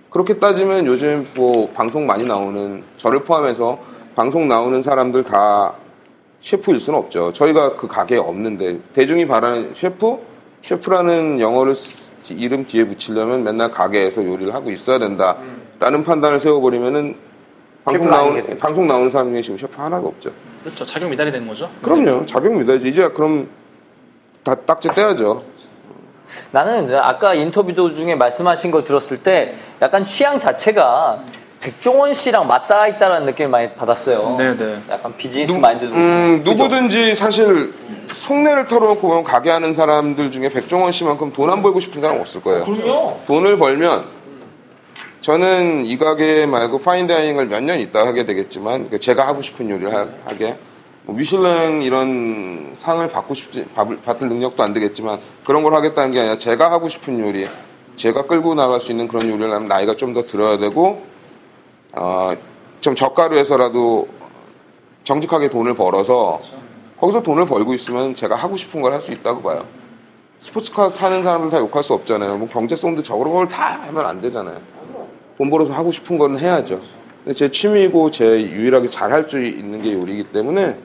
그렇게 따지면 요즘 뭐 방송 많이 나오는 저를 포함해서 방송 나오는 사람들 다 셰프일 수는 없죠. 저희가 그 가게에 없는데 대중이 바라는 셰프라는 영어를 이름 뒤에 붙이려면 맨날 가게에서 요리를 하고 있어야 된다라는 판단을 세워버리면은 방송 나오는 사람 중에 지금 셰프 하나도 없죠. 그렇죠. 자격 미달이 되는 거죠. 그럼요. 자격 미달이죠. 이제 그럼 다 딱지 떼야죠. 나는 아까 인터뷰 중에 말씀하신 걸 들었을 때 약간 취향 자체가 백종원 씨랑 맞닿아 있다는 느낌을 많이 받았어요. 네네. 약간 비즈니스 마인드도. 누구든지 사실 속내를 털어놓고 보면 가게 하는 사람들 중에 백종원 씨만큼 돈 안 벌고 싶은 사람 없을 거예요. 그럼요. 돈을 벌면 저는 이 가게 말고 파인다이닝을 몇 년 있다 하게 되겠지만 제가 하고 싶은 요리를 하게 미슐랭 이런 상을 받을 능력도 안 되겠지만 그런 걸 하겠다는 게 아니라 제가 하고 싶은 요리, 제가 끌고 나갈 수 있는 그런 요리를 하면 나이가 좀 더 들어야 되고 좀 저가로해서라도 정직하게 돈을 벌어서 거기서 돈을 벌고 있으면 제가 하고 싶은 걸 할 수 있다고 봐요. 스포츠카 타는 사람들 다 욕할 수 없잖아요. 뭐 경제성도 저런 걸 다 하면 안 되잖아요. 돈 벌어서 하고 싶은 거는 해야죠. 근데 제 취미고 제 유일하게 잘할 수 있는 게 요리이기 때문에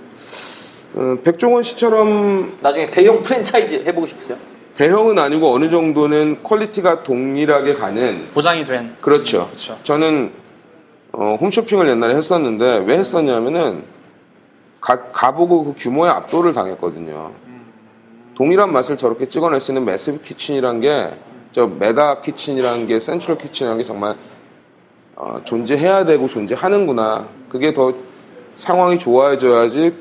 백종원 씨처럼 나중에 대형 프랜차이즈 해보고 싶으세요? 대형은 아니고 어느 정도는 퀄리티가 동일하게 가는 보장이 된. 그렇죠. 저는 홈쇼핑을 옛날에 했었는데 왜 했었냐면은 가보고 그 규모에 압도를 당했거든요. 동일한 맛을 저렇게 찍어낼 수 있는 매시브 키친이란 게 저 메가 키친이라는 게 센트럴 키친이라는 게 정말 존재해야 되고 존재하는구나. 그게 더 상황이 좋아져야지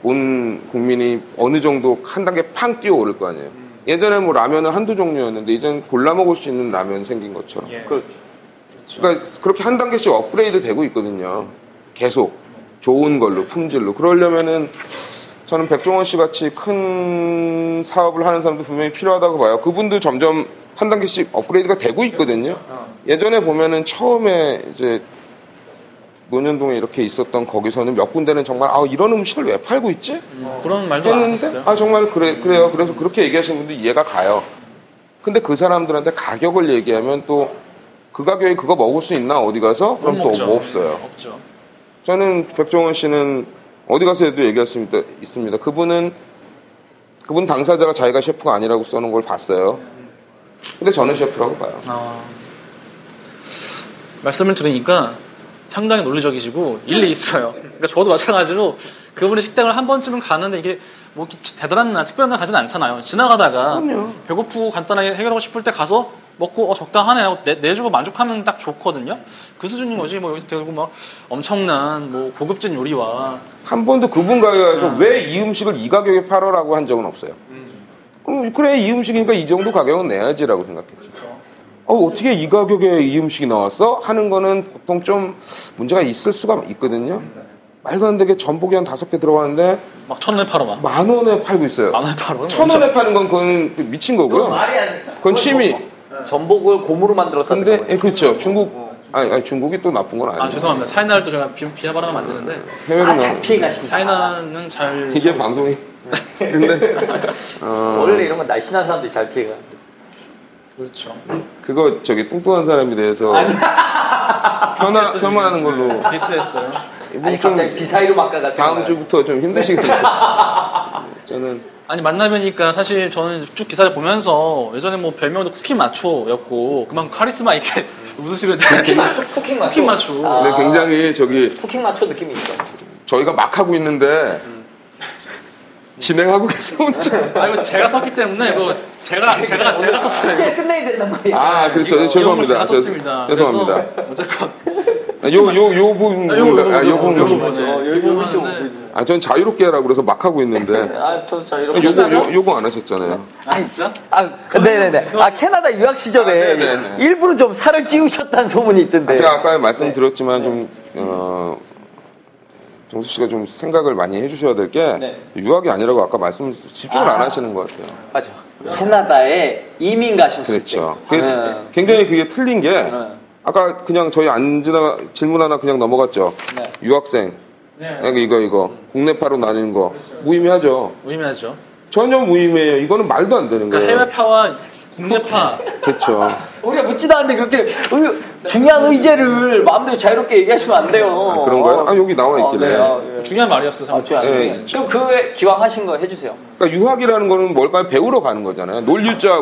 온 국민이 어느 정도 한 단계 팡 뛰어오를 거 아니에요. 예전에 뭐 라면은 한두 종류였는데 이제는 골라 먹을 수 있는 라면 생긴 것처럼. 그렇죠. 그러니까 그렇게 한 단계씩 업그레이드 되고 있거든요. 계속 좋은 걸로 품질로. 그러려면은 저는 백종원 씨 같이 큰 사업을 하는 사람도 분명히 필요하다고 봐요. 그분도 점점 한 단계씩 업그레이드가 되고 있거든요. 예전에 보면은 처음에 이제 논현동에 이렇게 있었던 거기서는 몇 군데는 정말 이런 음식을 왜 팔고 있지? 그런 말도 안 하셨어요? 정말 그래요. 그래서 그렇게 얘기하시는 분들 이해가 가요. 근데 그 사람들한테 가격을 얘기하면 또 그 가격에 그거 먹을 수 있나 어디 가서? 그럼 또 뭐 없어요. 없죠. 저는 백종원 씨는 어디 가서 해도 얘기할 수 있습니다. 그분 당사자가 자기가 셰프가 아니라고 써놓은 걸 봤어요. 근데 저는 셰프라고 봐요. 말씀을 들으니까 상당히 논리적이시고 일리 있어요. 그러니까 저도 마찬가지로 그분의 식당을 한 번쯤은 가는데 이게 뭐 대단한 날, 특별한 날 가진 않잖아요. 지나가다가 그럼요. 배고프고 간단하게 해결하고 싶을 때 가서 먹고 적당하네 하고 내주고 만족하면 딱 좋거든요. 그 수준인 거지. 뭐 여기서 대고 막 엄청난 뭐 고급진 요리와 한 번도 그분 가게 가서 왜 이 음식을 이 가격에 팔아라고 한 적은 없어요. 그래 이 음식이니까 이 정도 가격은 내야지라고 생각했죠. 어떻게 이 가격에 이 음식이 나왔어? 하는 거는 보통 좀 문제가 있을 수가 있거든요. 말도 안 되게 전복이 한 5개 들어가는데 막 1,000원에 팔아 막. 10,000원에 팔고 있어요. 10,000원에 팔아? 1,000원에 파는 건 그건 미친 거고요. 말이 안 돼. 그건 취미. 전복을 곰으로 만들었다는 근데 거예요. 그렇죠. 중국 아니 중국이 또 나쁜 건 아니에요. 죄송합니다. 차이나를 또 제가 비하 발언하면 안 되는데 해외로 잘 피해가신다. 차이나는 잘 이게 방송이 근데 원래 이런 건 날씬한 사람들이 잘 피해가. 그렇죠. 그거 저기 뚱뚱한 사람에 대해서 폄하하는 걸로 디스했어요. 아니 갑자기 비사이로 막가가 다음 주부터 좀 힘드시겠네요. 저는 아니 만나뵈니까 사실 저는 쭉 기사를 보면서 예전에 뭐 별명도 쿠킹 마초였고 그만큼 카리스마 있게 웃으시려 쿠킹 마초? 쿠킹 마초. 쿠킹 마초. 근데 굉장히 저기 쿠킹 마초 느낌이 있어. 저희가 막 하고 있는데 진행하고 계시면 좀 이거 제가 썼기 때문에 이거 제가 썼어요. 실제 끝내야 된단 말이야. 그렇죠. 죄송합니다. 제가 썼습니다. 죄송합니다. 어쨌건 요 부분 전 자유롭게 하라고 그래서 막 하고 있는데 저도 자유롭게. 요거 안 하셨잖아요. 진짜? 네네네. 캐나다 유학 시절에 일부러 좀 살을 찌우셨다는 소문이 있던데. 제가 아까 말씀드렸지만 좀 정수 씨가 좀 생각을 많이 해주셔야 될 게 유학이 아니라고 아까 말씀 집중을 안 하시는 것 같아요. 맞아. 캐나다에 이민 가셨을 그렇죠. 때. 굉장히 그게 틀린 게 아까 그냥 저희 질문 하나 그냥 넘어갔죠. 유학생. 이거 국내파로 나뉘는 거 무의미하죠. 무의미하죠. 전혀 무의미해요. 이거는 말도 안 되는 거예요. 해외파와 국내파. 그렇죠. 우리가 묻지도 않는데 그렇게 중요한 의제를 마음대로 자유롭게 얘기하시면 안 돼요. 그런가요? 여기 나와 있길래. 중요한 말이었어요. 그럼 그 기왕 하신 거 해주세요. 그러니까 유학이라는 거는 뭘까요? 배우러 가는 거잖아요. 놀유자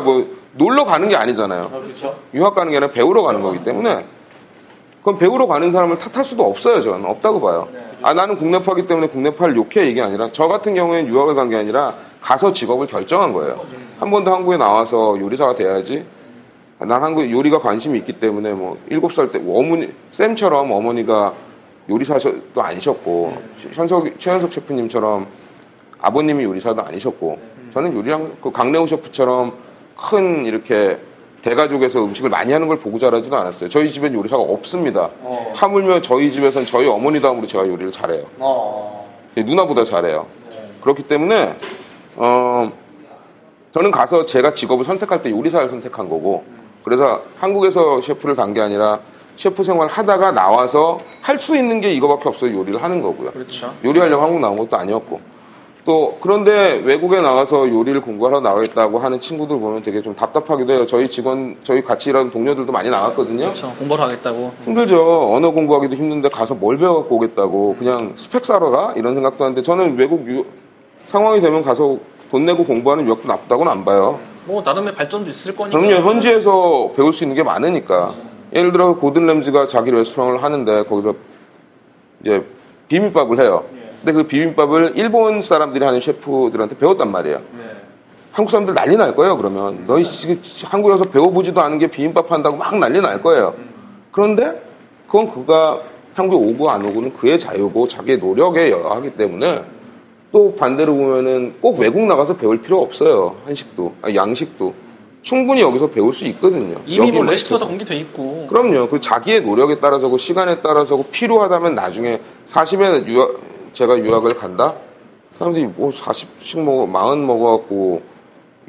놀러 가는 게 아니잖아요. 그렇죠. 유학 가는 게 아니라 배우러 가는 거기 때문에 그럼 배우러 가는 사람을 탓할 수도 없어요. 저는 없다고 봐요. 나는 국내파기 때문에 국내파를 욕해 이게 아니라 저 같은 경우에는 유학을 간 게 아니라 가서 직업을 결정한 거예요. 한 번도 한국에 나와서 요리사가 돼야지. 난 한국 요리가 관심이 있기 때문에 뭐 7살 때 쌤처럼 어머니가 요리사도 아니셨고 최현석 셰프님처럼 아버님이 요리사도 아니셨고 저는 요리랑 그 강래호 셰프처럼 큰 이렇게 대가족에서 음식을 많이 하는 걸 보고 자라지도 않았어요. 저희 집엔 요리사가 없습니다. 하물며 저희 집에서는 저희 어머니 다음으로 제가 요리를 잘해요. 누나보다 잘해요. 그렇기 때문에 저는 가서 제가 직업을 선택할 때 요리사를 선택한 거고 그래서 한국에서 셰프를 간 게 아니라 셰프 생활 하다가 나와서 할 수 있는 게 이거밖에 없어요. 요리를 하는 거고요. 그렇죠. 요리하려고 한국 나온 것도 아니었고 또 그런데 외국에 나가서 요리를 공부하러 나가겠다고 하는 친구들 보면 되게 좀 답답하기도 해요. 저희 같이 일하는 동료들도 많이 나갔거든요. 그렇죠. 공부를 하겠다고. 힘들죠. 언어 공부하기도 힘든데 가서 뭘 배워갖고 오겠다고 그냥 스펙 사러 가? 이런 생각도 하는데 저는 외국 상황이 되면 가서 돈 내고 공부하는 유학도 나쁘다고는 안 봐요. 뭐 나름의 발전도 있을 거니까. 그럼요. 현지에서 배울 수 있는 게 많으니까. 예를 들어 고든 램지가 자기 레스토랑을 하는데 거기서 이제 비빔밥을 해요. 근데 그 비빔밥을 일본 사람들이 하는 셰프들한테 배웠단 말이에요. 한국 사람들 난리 날 거예요. 그러면 너희 한국에 와서 배워보지도 않은 게 비빔밥 한다고 막 난리 날 거예요. 그런데 그건 그가 한국에 오고 안 오고는 그의 자유고 자기의 노력에 여하기 때문에 또 반대로 보면은 꼭 외국 나가서 배울 필요 없어요. 한식도 양식도 충분히 여기서 배울 수 있거든요. 이미 뭐 레시피가 공개돼 있고. 그럼요. 그 자기의 노력에 따라서고 시간에 따라서고 필요하다면 나중에 40에 제가 유학을 간다? 사람들이 뭐 40씩 먹어 40 먹어갖고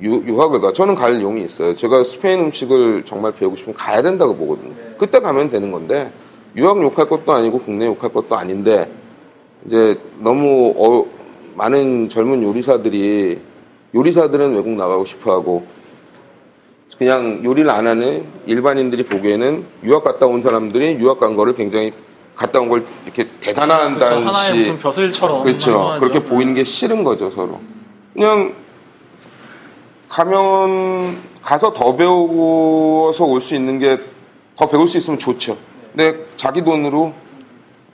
유학을 가. 저는 갈 용이 있어요. 제가 스페인 음식을 정말 배우고 싶으면 가야 된다고 보거든요. 그때 가면 되는 건데 유학 욕할 것도 아니고 국내 욕할 것도 아닌데 이제 너무 많은 젊은 요리사들은 외국 나가고 싶어하고 그냥 요리를 안 하는 일반인들이 보기에는 유학 갔다 온 사람들이 유학 간 거를 굉장히 갔다 온 걸 이렇게 대단한 그렇죠. 듯이 하나의 무슨 벼슬처럼 그렇죠. 그렇게 보이는 게 싫은 거죠 서로. 그냥 가서 더 배워서 올 수 있는 게 더 배울 수 있으면 좋죠. 근데 자기 돈으로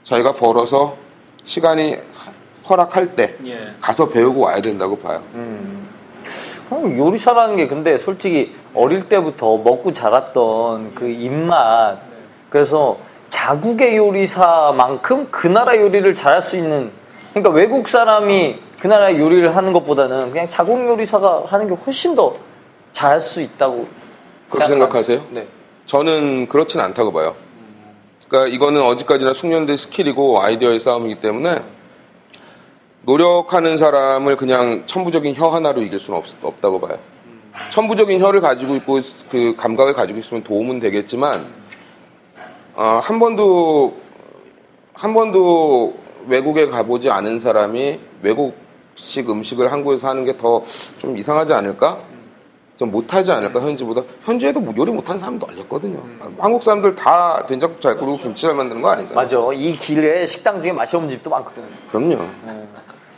자기가 벌어서 시간이 허락할 때 가서 배우고 와야 된다고 봐요. 요리사라는 게 근데 솔직히 어릴 때부터 먹고 자랐던 그 입맛 그래서 자국의 요리사만큼 그 나라 요리를 잘할 수 있는 그러니까 외국 사람이 그 나라 요리를 하는 것보다는 그냥 자국 요리사가 하는 게 훨씬 더 잘할 수 있다고 그렇게 생각하세요? 네. 저는 그렇진 않다고 봐요. 그러니까 이거는 어디까지나 숙련된 스킬이고 아이디어의 싸움이기 때문에 노력하는 사람을 그냥 천부적인 혀 하나로 이길 수는 없다고 봐요. 천부적인 혀를 가지고 있고 그 감각을 가지고 있으면 도움은 되겠지만 한 번도 외국에 가보지 않은 사람이 외국식 음식을 한국에서 하는 게 더 좀 이상하지 않을까? 좀 못하지 않을까 현지보다. 현지에도 요리 못하는 사람도 얼렸거든요. 한국 사람들 다 된장국 잘 끓이고 김치 잘 만드는 거 아니잖아요. 맞아. 이 길에 식당 중에 맛이 없는 집도 많거든요. 그럼요.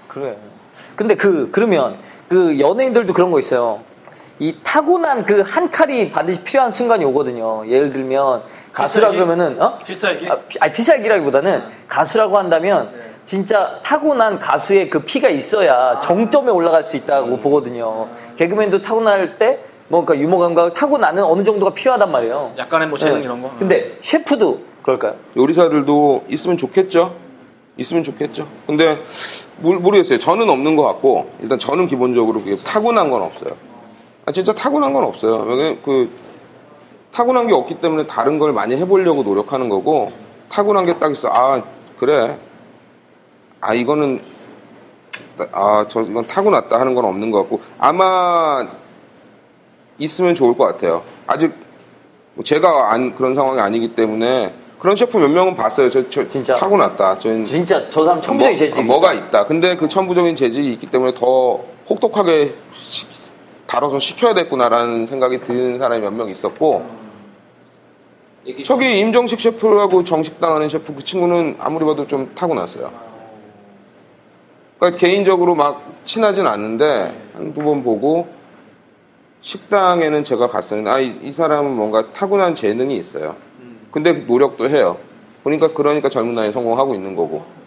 그래. 근데 그러면 그 연예인들도 그런 거 있어요. 이 타고난 그 한 칼이 반드시 필요한 순간이 오거든요. 예를 들면 가수라 그러면은 필살기? 필살기라기보다는 가수라고 한다면 진짜 타고난 가수의 그 피가 있어야 정점에 올라갈 수 있다고 보거든요. 개그맨도 타고날 때 뭔가 유머 감각을 타고나는 어느 정도가 필요하단 말이에요. 약간의 뭐 재능 이런 거. 근데 셰프도 그럴까요? 요리사들도 있으면 좋겠죠. 근데 모르겠어요. 저는 없는 것 같고 일단 저는 기본적으로 그게 타고난 건 없어요. 진짜 타고난 건 없어요. 그 타고난 게 없기 때문에 다른 걸 많이 해보려고 노력하는 거고 타고난 게 딱 있어. 그래. 이건 타고났다 하는 건 없는 것 같고 아마 있으면 좋을 것 같아요. 아직 제가 그런 상황이 아니기 때문에 그런 셰프 몇 명은 봤어요. 진짜 타고났다. 진짜 저 사람 천부적인 재질이 뭐가 있다. 근데 그 천부적인 재질이 있기 때문에 더 혹독하게 다뤄서 시켜야 됐구나라는 생각이 드는 사람이 몇 명 있었고 저기 임정식 셰프라고 정식당하는 셰프 그 친구는 아무리 봐도 좀 타고났어요. 그러니까 개인적으로 막 친하진 않는데 한두 번 보고 식당에는 제가 갔었는데 이 사람은 뭔가 타고난 재능이 있어요. 근데 노력도 해요. 그러니까 젊은 나이에 성공하고 있는 거고.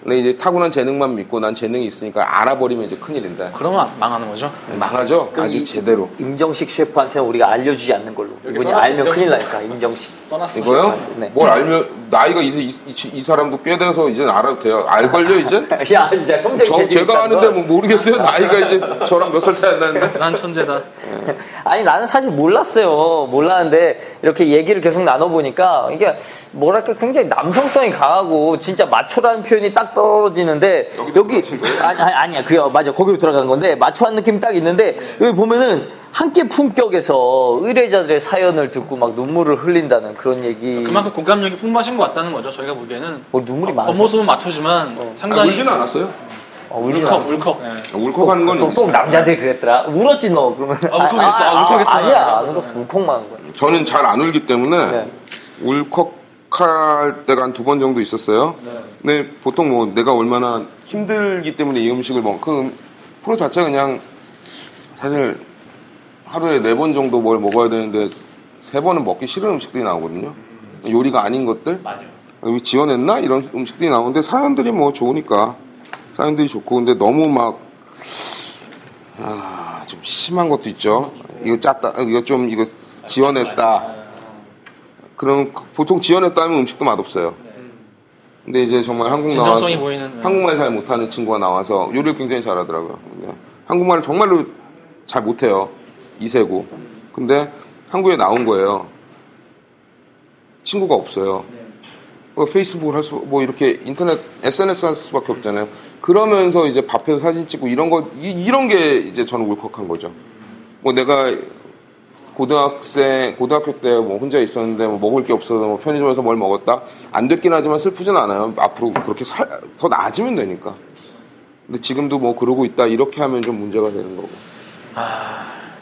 근데 이제 타고난 재능만 믿고 난 재능이 있으니까 알아버리면 이제 큰일인데. 그러면 망하는 거죠? 망하죠. 아주 제대로. 임정식 셰프한테는 우리가 알려주지 않는 걸로. 이분이 알면 큰일 나니까 임정식. 써놨어. 이거요? 네. 뭘 알면 나이가 이 사람도 꽤 돼서 이제 알아도 돼요. 알걸요 이제? 야 이제 청정이 제가 아는데 뭐 모르겠어요. 나이가 이제 저랑 몇 살 차이 안 나는데. 난 천재다. 아니 나는 사실 몰랐는데 이렇게 얘기를 계속 나눠보니까 이게 뭐랄까 굉장히 남성성이 강하고 진짜 마초라는 표현이 딱 떨어지는데 여기 아니야 그게 맞아 거기로 들어간 건데 마초한 느낌이 딱 있는데 여기 보면은 함께 품격에서 의뢰자들의 사연을 듣고 막 눈물을 흘린다는 그런 얘기. 그만큼 공감력이 풍부하신 것 같다는 거죠. 저희가 보기에는 눈물이 많아서 겉모습은 마초지만 상당히 울지는 않았어요. 울컥. 네. 울컥하는 건 또 남자들이 그랬더라. 울었지 너 그러면. 울컥했어. 울컥했어. 아니야 안 울었어. 울컥만 한 거야. 저는 잘 안 울기 때문에 네. 울컥할 때가 한 2번 정도 있었어요. 근데 보통 뭐 내가 얼마나 힘들기 때문에 이 음식을 그 프로 자체가 그냥 사실 하루에 4번 정도 뭘 먹어야 되는데 3번은 먹기 싫은 음식들이 나오거든요. 요리가 아닌 것들. 여기 지어냈나? 이런 음식들이 나오는데 사연들이 뭐 좋으니까 사연들이 좋고 근데 너무 막 좀 심한 것도 있죠. 이거 짰다. 이거 지어냈다. 그럼 보통 지어냈다 하면 음식도 맛없어요. 근데 이제 정말 한국 나와서 한국말 잘 못하는 친구가 나와서 요리를 굉장히 잘하더라고요. 한국말을 정말로 잘 못해요. 이세고. 근데 한국에 나온 거예요. 친구가 없어요. 페이스북을 뭐 이렇게 인터넷 SNS 할 수밖에 없잖아요. 그러면서 이제 밥해서 사진 찍고 이런 게 이제 저는 울컥한 거죠. 뭐 내가 고등학교 때 뭐 혼자 있었는데 뭐 먹을 게 없어서 뭐 편의점에서 뭘 먹었다. 안 됐긴 하지만 슬프진 않아요. 앞으로 그렇게 더 나아지면 되니까. 근데 지금도 뭐 그러고 있다. 이렇게 하면 좀 문제가 되는 거고.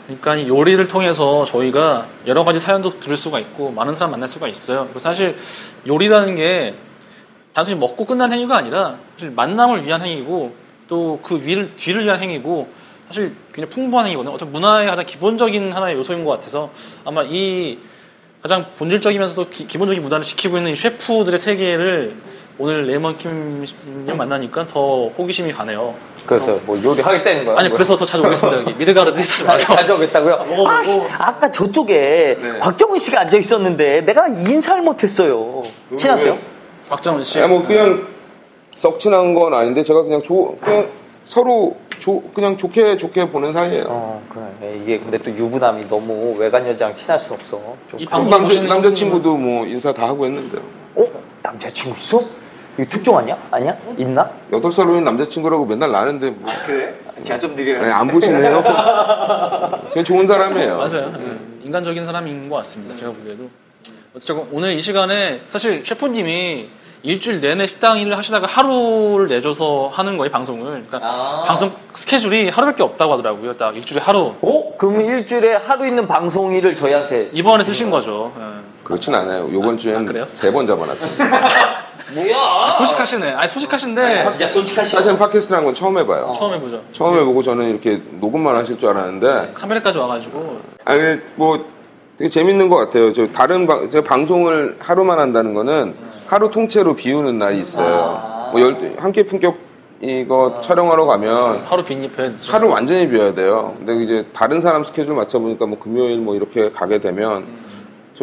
그러니까 이 요리를 통해서 저희가 여러 가지 사연도 들을 수가 있고 많은 사람 만날 수가 있어요. 그리고 사실 요리라는 게 단순히 먹고 끝난 행위가 아니라 사실 만남을 위한 행위고 또 그 뒤를 위한 행위고 사실 굉장히 풍부한 행위거든요. 어떤 문화의 가장 기본적인 하나의 요소인 것 같아서 아마 이 가장 본질적이면서도 기본적인 문화를 지키고 있는 이 셰프들의 세계를 오늘 레몬킴님 만나니까 더 호기심이 가네요. 그래서 뭐 요리하겠다는 거야? 아니 그래서 더 자주 오겠습니다. 여기 미드가르드에 자주 와서. 자주 오겠다고요? 아까 저쪽에 곽정은 씨가 앉아 있었는데 내가 인사를 못했어요. 친하세요? 곽정은 씨. 뭐 그냥 썩 친한 건 아닌데 제가 그냥 서로 그냥 좋게 보는 사이예요. 그래. 이게 근데 또 유부남이 너무 외간 여자랑 친할 수 없어. 이 방송 보시는 남자친구도 뭐 인사 다 하고 했는데요. 남자친구 있어? 이거 특종 아니야? 아니야? 있나? 8살 후인 남자친구라고 맨날 나는데 뭐. 그래? 제가 좀 느려요. 아니, 안 보시네요. 제가 좋은 사람이에요. 맞아요. 인간적인 사람인 것 같습니다. 제가 보기에도. 어쨌든 오늘 이 시간에 사실 셰프님이 일주일 내내 식당 일을 하시다가 하루를 내줘서 하는 거예요, 방송을. 그러니까 방송 스케줄이 하루밖에 없다고 하더라고요. 딱 일주일에 하루. 그럼 일주일에 하루 있는 방송일을 저희한테 이번에 쓰신 거죠. 그렇진 않아요. 요번 주엔 3번 잡아놨어요. 뭐야? 솔직하시네. 아니 솔직하신데. 진짜 솔직하시네. 사실 팟캐스트라는 건 처음 해봐요. 처음 해보죠. 처음 해보고 저는 이렇게 녹음만 하실 줄 알았는데 카메라까지 와가지고. 아니 뭐 되게 재밌는 것 같아요. 제가 방송을 하루만 한다는 거는 하루 통째로 비우는 날이 있어요. 뭐 함께 품격 이거 촬영하러 가면 하루 빈입해야 되죠. 하루 완전히 비워야 돼요. 근데 이제 다른 사람 스케줄 맞춰보니까 뭐 금요일 뭐 이렇게 가게 되면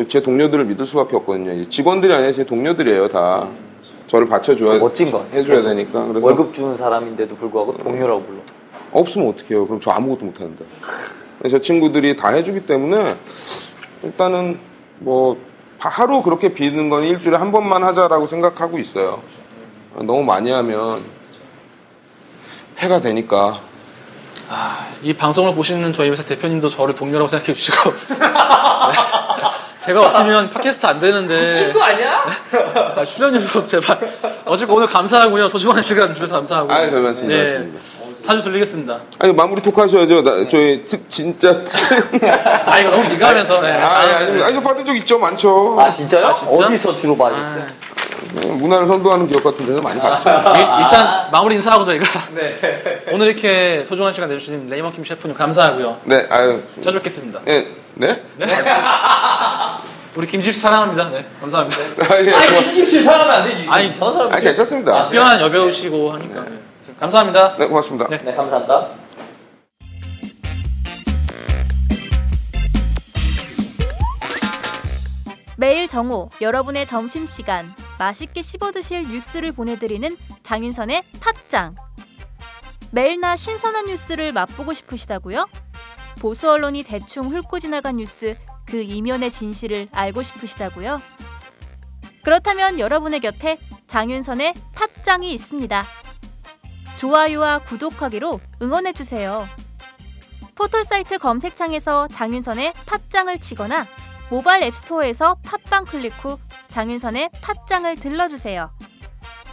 제 동료들을 믿을 수밖에 없거든요. 이제 직원들이 아니라 제 동료들이에요 다. 저를 받쳐줘야 멋진 거 해줘야 되니까. 그래서 월급 주는 사람인데도 불구하고 동료라고 불러. 없으면 어떡해요. 그럼 저 아무것도 못하는데. 저 친구들이 다 해주기 때문에 일단은 뭐 하루 그렇게 비는 건 일주일에 한 번만 하자라고 생각하고 있어요. 너무 많이 하면 폐가 되니까. 이 방송을 보시는 저희 회사 대표님도 저를 동료라고 생각해 주시고 제가 없으면 팟캐스트 안 되는데 미친 거 아니야? 출연료 좀 제발. 어쨌든 오늘 감사하고요. 소중한 시간 주셔서 감사하고. 별 말씀입니다. 네. 자주 들리겠습니다. 아니 마무리 토크 하셔야죠. 저희 진짜 이거 너무 민감해서. 네. 아니 저 받은 적 있죠. 많죠. 진짜요? 진짜? 어디서 주로 받으셨어요? 문화를 선도하는 기업 같은 데서 많이 받죠. 일단 마무리 인사하고 저희가 오늘 이렇게 소중한 시간 내주신 레이먼킴 셰프님 감사하고요. 네, 아유. 자주 뵙겠습니다. 네, 네? 우리 김집 사랑합니다. 네, 감사합니다. 아니 김집씨 사랑하면 안 되지. 아니, 이상한 사람. 괜찮습니다. 뛰어난 여배우시고 하니까. 네. 감사합니다. 네, 고맙습니다. 네. 네, 감사합니다. 매일 정오 여러분의 점심시간 맛있게 씹어드실 뉴스를 보내드리는 장윤선의 팟짱. 매일나 신선한 뉴스를 맛보고 싶으시다고요? 보수 언론이 대충 훑고 지나간 뉴스 그 이면의 진실을 알고 싶으시다고요? 그렇다면 여러분의 곁에 장윤선의 팟짱이 있습니다. 좋아요와 구독하기로 응원해주세요. 포털사이트 검색창에서 장윤선의 팟짱을 치거나 모바일 앱스토어에서 팟빵 클릭 후 장윤선의 팟짱을 들러주세요.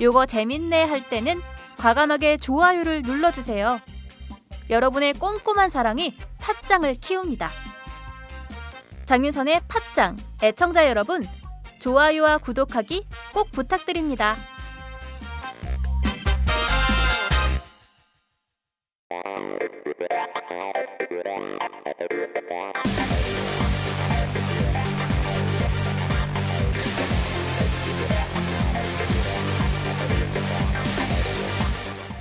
요거 재밌네 할 때는 과감하게 좋아요를 눌러주세요. 여러분의 꼼꼼한 사랑이 팟짱을 키웁니다. 장윤선의 팟짱 애청자 여러분, 좋아요와 구독하기 꼭 부탁드립니다.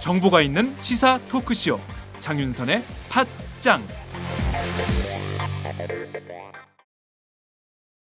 정보가 있는 시사 토크쇼 장윤선의 팟짱.